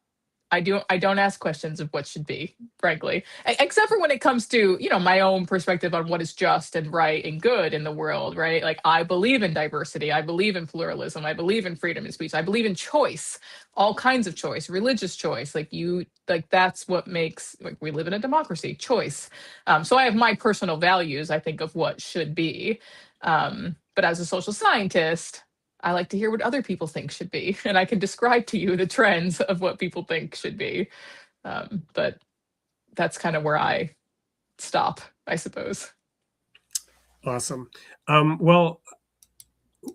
[SPEAKER 3] I don't ask questions of what should be, frankly, except for when it comes to, my own perspective on what is just and right and good in the world, right? Like, I believe in diversity, I believe in pluralism, I believe in freedom of speech, I believe in choice, all kinds of choice, religious choice. That's what makes, like, we live in a democracy, choice. So I have my personal values, I think, of what should be. But as a social scientist, I like to hear what other people think should be, and I can describe to you the trends of what people think should be. But that's kind of where I stop, I suppose.
[SPEAKER 2] Awesome. Well,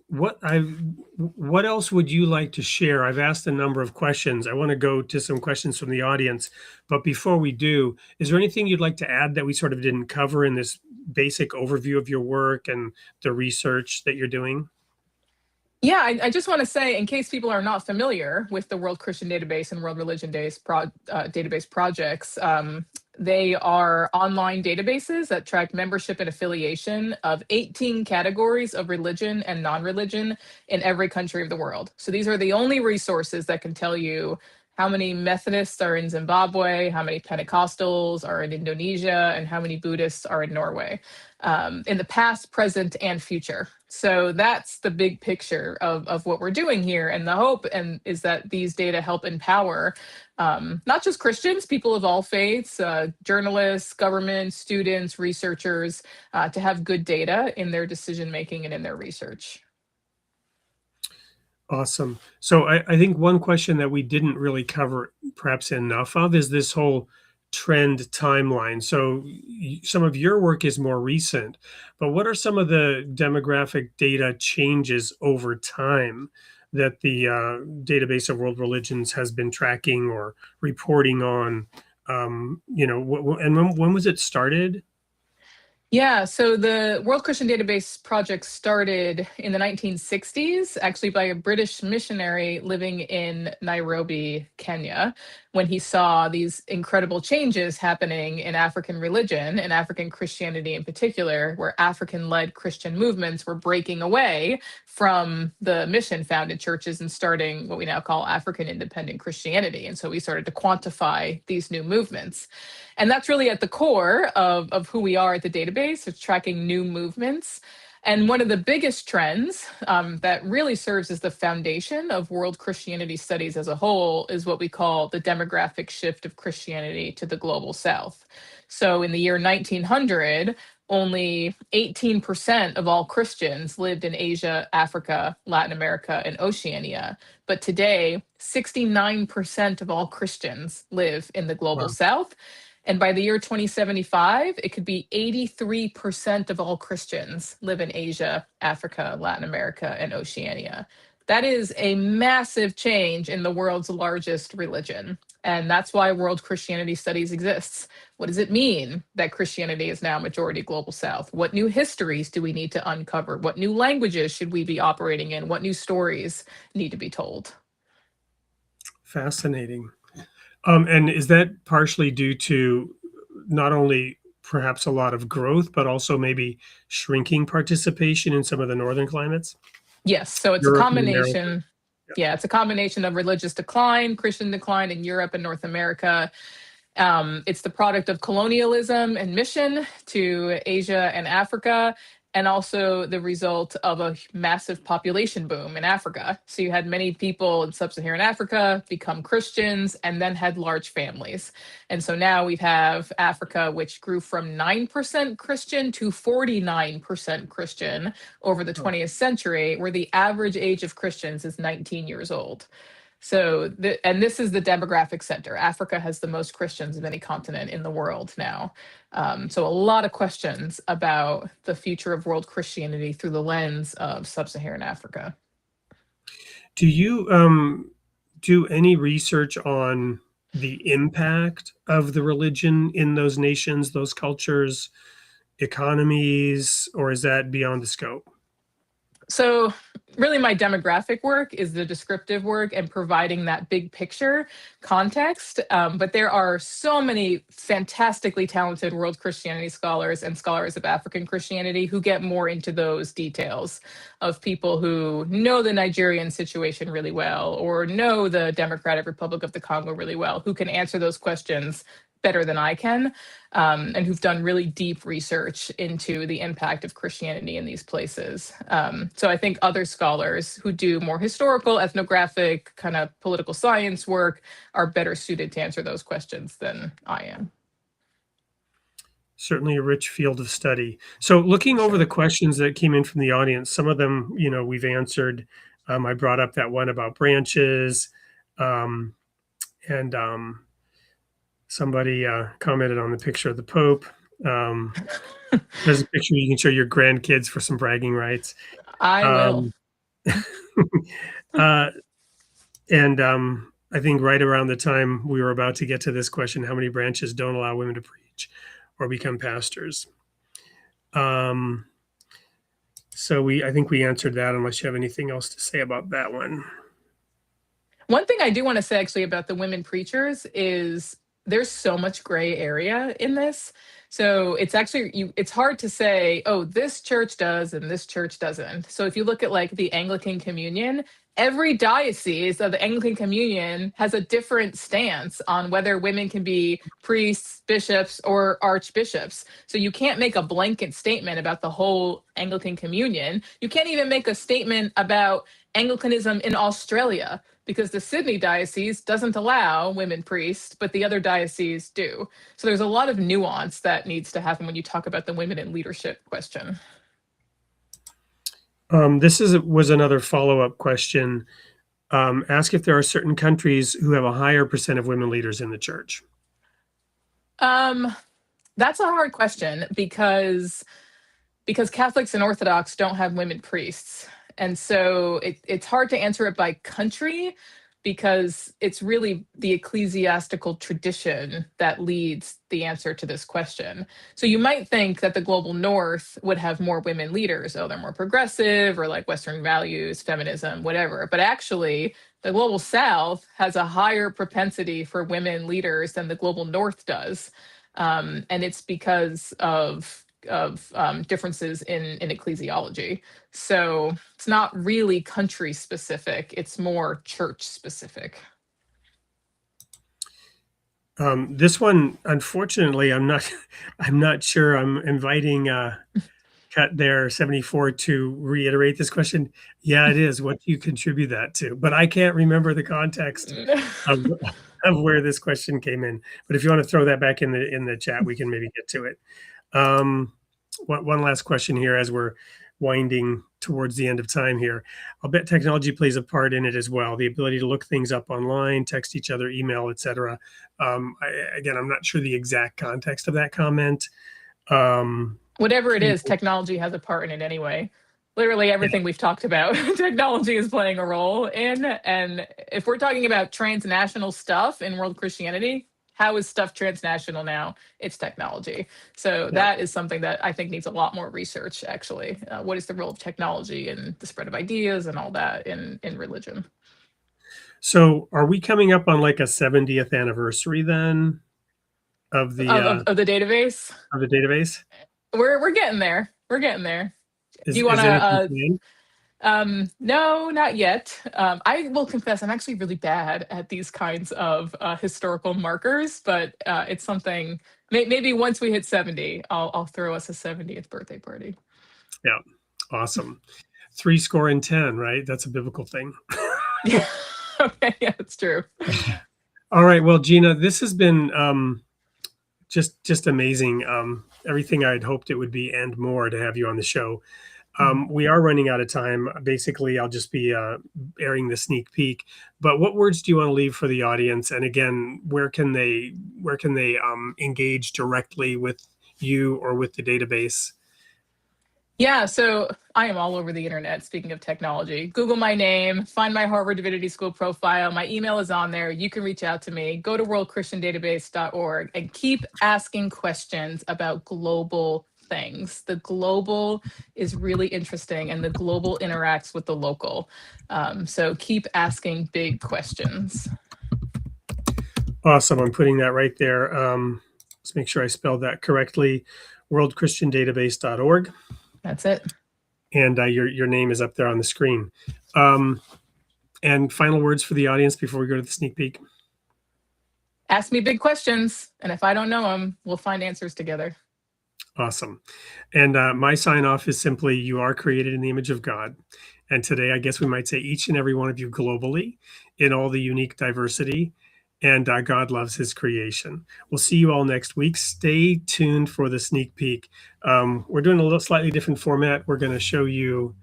[SPEAKER 2] what else would you like to share? I've asked a number of questions. I want to go to some questions from the audience, but before we do, is there anything you'd like to add that we sort of didn't cover in this basic overview of your work and the research that you're doing?
[SPEAKER 3] Yeah, I just want to say, in case people are not familiar with the World Christian Database and World Religion Database projects, they are online databases that track membership and affiliation of 18 categories of religion and non-religion in every country of the world. So these are the only resources that can tell you how many Methodists are in Zimbabwe, how many Pentecostals are in Indonesia, and how many Buddhists are in Norway, in the past, present, and future. So that's the big picture of what we're doing here. And the hope is that these data help empower not just Christians, people of all faiths, journalists, government, students, researchers, to have good data in their decision making and in their research.
[SPEAKER 2] Awesome. So I think one question that we didn't really cover perhaps enough of is this whole trend timeline. So some of your work is more recent, but what are some of the demographic data changes over time that the database of world religions has been tracking or reporting on? And when was it started?
[SPEAKER 3] Yeah, so the World Christian Database project started in the 1960s, actually by a British missionary living in Nairobi, Kenya, when he saw these incredible changes happening in African religion and African Christianity in particular, where African-led Christian movements were breaking away from the mission-founded churches and starting what we now call African independent Christianity. And so we started to quantify these new movements. And that's really at the core of who we are at the database. It's tracking new movements. And one of the biggest trends that really serves as the foundation of world Christianity studies as a whole is what we call the demographic shift of Christianity to the global south. So in the year 1900, only 18% of all Christians lived in Asia, Africa, Latin America, and Oceania. But today, 69% of all Christians live in the global south. And by the year 2075, it could be 83% of all Christians live in Asia, Africa, Latin America, and Oceania. That is a massive change in the world's largest religion. And that's why World Christianity Studies exists. What does it mean that Christianity is now majority global south? What new histories do we need to uncover? What new languages should we be operating in? What new stories need to be told?
[SPEAKER 2] Fascinating. And is that partially due to not only perhaps a lot of growth, but also maybe shrinking participation in some of the northern climates?
[SPEAKER 3] Yes, so it's a
[SPEAKER 2] Europe and America.
[SPEAKER 3] combination. Yeah, it's a combination of religious decline, Christian decline in Europe and North America. It's the product of colonialism and mission to Asia and Africa, and also the result of a massive population boom in Africa. So you had many people in sub-Saharan Africa become Christians and then had large families. And so now we have Africa, which grew from 9% Christian to 49% Christian over the 20th century, where the average age of Christians is 19 years old. So, and this is the demographic center. Africa has the most Christians of any continent in the world now. So a lot of questions about the future of world Christianity through the lens of sub-Saharan Africa.
[SPEAKER 2] Do you do any research on the impact of the religion in those nations, those cultures, economies, or is that beyond the scope?
[SPEAKER 3] So really my demographic work is the descriptive work and providing that big picture context. But there are so many fantastically talented world Christianity scholars and scholars of African Christianity who get more into those details of people who know the Nigerian situation really well or know the Democratic Republic of the Congo really well, who can answer those questions better than I can, and who've done really deep research into the impact of Christianity in these places. So I think other scholars who do more historical, ethnographic, kind of political science work are better suited to answer those questions than I am.
[SPEAKER 2] Certainly a rich field of study. So looking over the questions that came in from the audience, some of them, we've answered. I brought up that one about branches, and somebody commented on the picture of the Pope. There's a picture you can show your grandkids for some bragging rights.
[SPEAKER 3] I will.
[SPEAKER 2] And I think right around the time we were about to get to this question, how many branches don't allow women to preach or become pastors? So I think we answered that, unless you have anything else to say about that one.
[SPEAKER 3] One thing I do want to say actually about the women preachers is there's so much gray area in this. So it's actually, it's hard to say, oh, this church does and this church doesn't. So if you look at like the Anglican Communion, every diocese of the Anglican Communion has a different stance on whether women can be priests, bishops, or archbishops. So you can't make a blanket statement about the whole Anglican Communion. You can't even make a statement about Anglicanism in Australia, because the Sydney diocese doesn't allow women priests, but the other dioceses do. So there's a lot of nuance that needs to happen when you talk about the women in leadership question.
[SPEAKER 2] This was another follow-up question. Ask if there are certain countries who have a higher percent of women leaders in the church.
[SPEAKER 3] That's a hard question because Catholics and Orthodox don't have women priests. And so it's hard to answer it by country, because it's really the ecclesiastical tradition that leads the answer to this question. So you might think that the global north would have more women leaders. Oh, they're more progressive, or like Western values, feminism, whatever. But actually, the global south has a higher propensity for women leaders than the global north does. And it's because of differences in ecclesiology. So it's not really country specific, it's more church specific.
[SPEAKER 2] This one, unfortunately, I'm not sure. I'm inviting Cut there 74 to reiterate this question. Yeah, it is. What do you contribute that to? But I can't remember the context of where this question came in. But if you want to throw that back in the chat, we can maybe get to it. One last question here as we're winding towards the end of time here. I'll bet technology plays a part in it as well. The ability to look things up online, text each other, email, etc. Again, I'm not sure the exact context of that comment.
[SPEAKER 3] Whatever it is, technology has a part in it anyway. Literally everything we've talked about, technology is playing a role in. And if we're talking about transnational stuff in world Christianity, how is stuff transnational now? It's technology. So that is something that I think needs a lot more research, actually. What is the role of technology and the spread of ideas and all that in religion?
[SPEAKER 2] So are we coming up on like a 70th anniversary then? of the
[SPEAKER 3] of the database.
[SPEAKER 2] of the database?
[SPEAKER 3] We're getting there. We're getting there.
[SPEAKER 2] Is,
[SPEAKER 3] Do you want
[SPEAKER 2] is anything
[SPEAKER 3] to? No, not yet. I will confess, I'm actually really bad at these kinds of historical markers, but it's something. Maybe once we hit 70, I'll throw us a 70th birthday party.
[SPEAKER 2] Yeah, awesome. 70, right? That's a biblical thing.
[SPEAKER 3] Yeah. Okay, yeah, it's true.
[SPEAKER 2] All right. Well, Gina, this has been just amazing. Everything I'd hoped it would be and more to have you on the show. We are running out of time. Basically, I'll just be airing the sneak peek. But what words do you want to leave for the audience? And again, where can they engage directly with you or with the database?
[SPEAKER 3] Yeah, so I am all over the internet, speaking of technology. Google my name, find my Harvard Divinity School profile. My email is on there. You can reach out to me. Go to worldchristiandatabase.org and keep asking questions about global things. The global is really interesting and the global interacts with the local. So keep asking big questions.
[SPEAKER 2] Awesome. I'm putting that right there. Let's make sure I spelled that correctly. worldchristiandatabase.org.
[SPEAKER 3] That's it.
[SPEAKER 2] And your name is up there on the screen. And final words for the audience before we go to the sneak peek.
[SPEAKER 3] Ask me big questions, and if I don't know them, we'll find answers together.
[SPEAKER 2] Awesome. And my sign off is simply, you are created in the image of God. And today, I guess we might say each and every one of you globally in all the unique diversity. And God loves his creation. We'll see you all next week. Stay tuned for the sneak peek. We're doing a little slightly different format. We're going to show you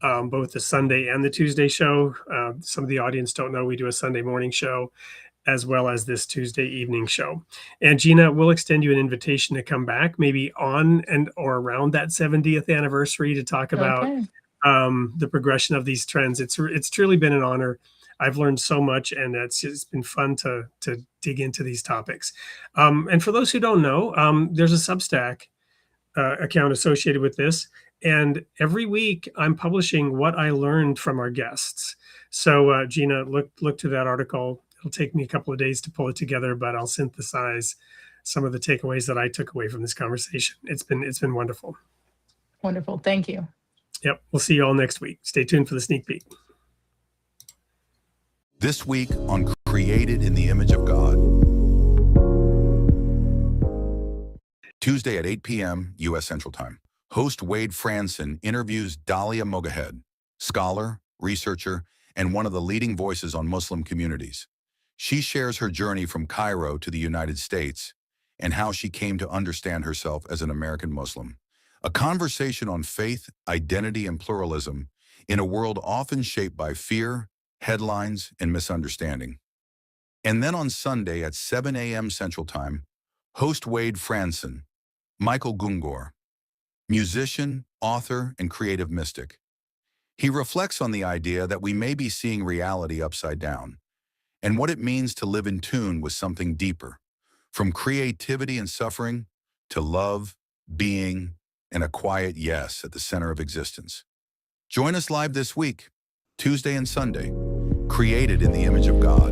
[SPEAKER 2] both the Sunday and the Tuesday show. Some of the audience don't know we do a Sunday morning show as well as this Tuesday evening show. And Gina, we'll extend you an invitation to come back maybe on and or around that 70th anniversary to talk about the progression of these trends. It's truly been an honor. I've learned so much, and it's been fun to dig into these topics. And for those who don't know, there's a Substack account associated with this. And every week I'm publishing what I learned from our guests. So Gina, look to that article. It'll take me a couple of days to pull it together, but I'll synthesize some of the takeaways that I took away from this conversation. It's been wonderful.
[SPEAKER 3] Wonderful. Thank you.
[SPEAKER 2] Yep. We'll see you all next week. Stay tuned for the sneak peek.
[SPEAKER 1] This week on Created in the Image of God. Tuesday at 8 p.m. U.S. Central Time. Host Wade Franson interviews Dalia Mogahed, scholar, researcher, and one of the leading voices on Muslim communities. She shares her journey from Cairo to the United States and how she came to understand herself as an American Muslim. A conversation on faith, identity, and pluralism in a world often shaped by fear, headlines, and misunderstanding. And then on Sunday at 7 a.m. Central Time, host Wade Franson, Michael Gungor, musician, author, and creative mystic. He reflects on the idea that we may be seeing reality upside down, and what it means to live in tune with something deeper, from creativity and suffering to love, being, and a quiet yes at the center of existence. Join us live this week, Tuesday and Sunday, Created in the Image of God.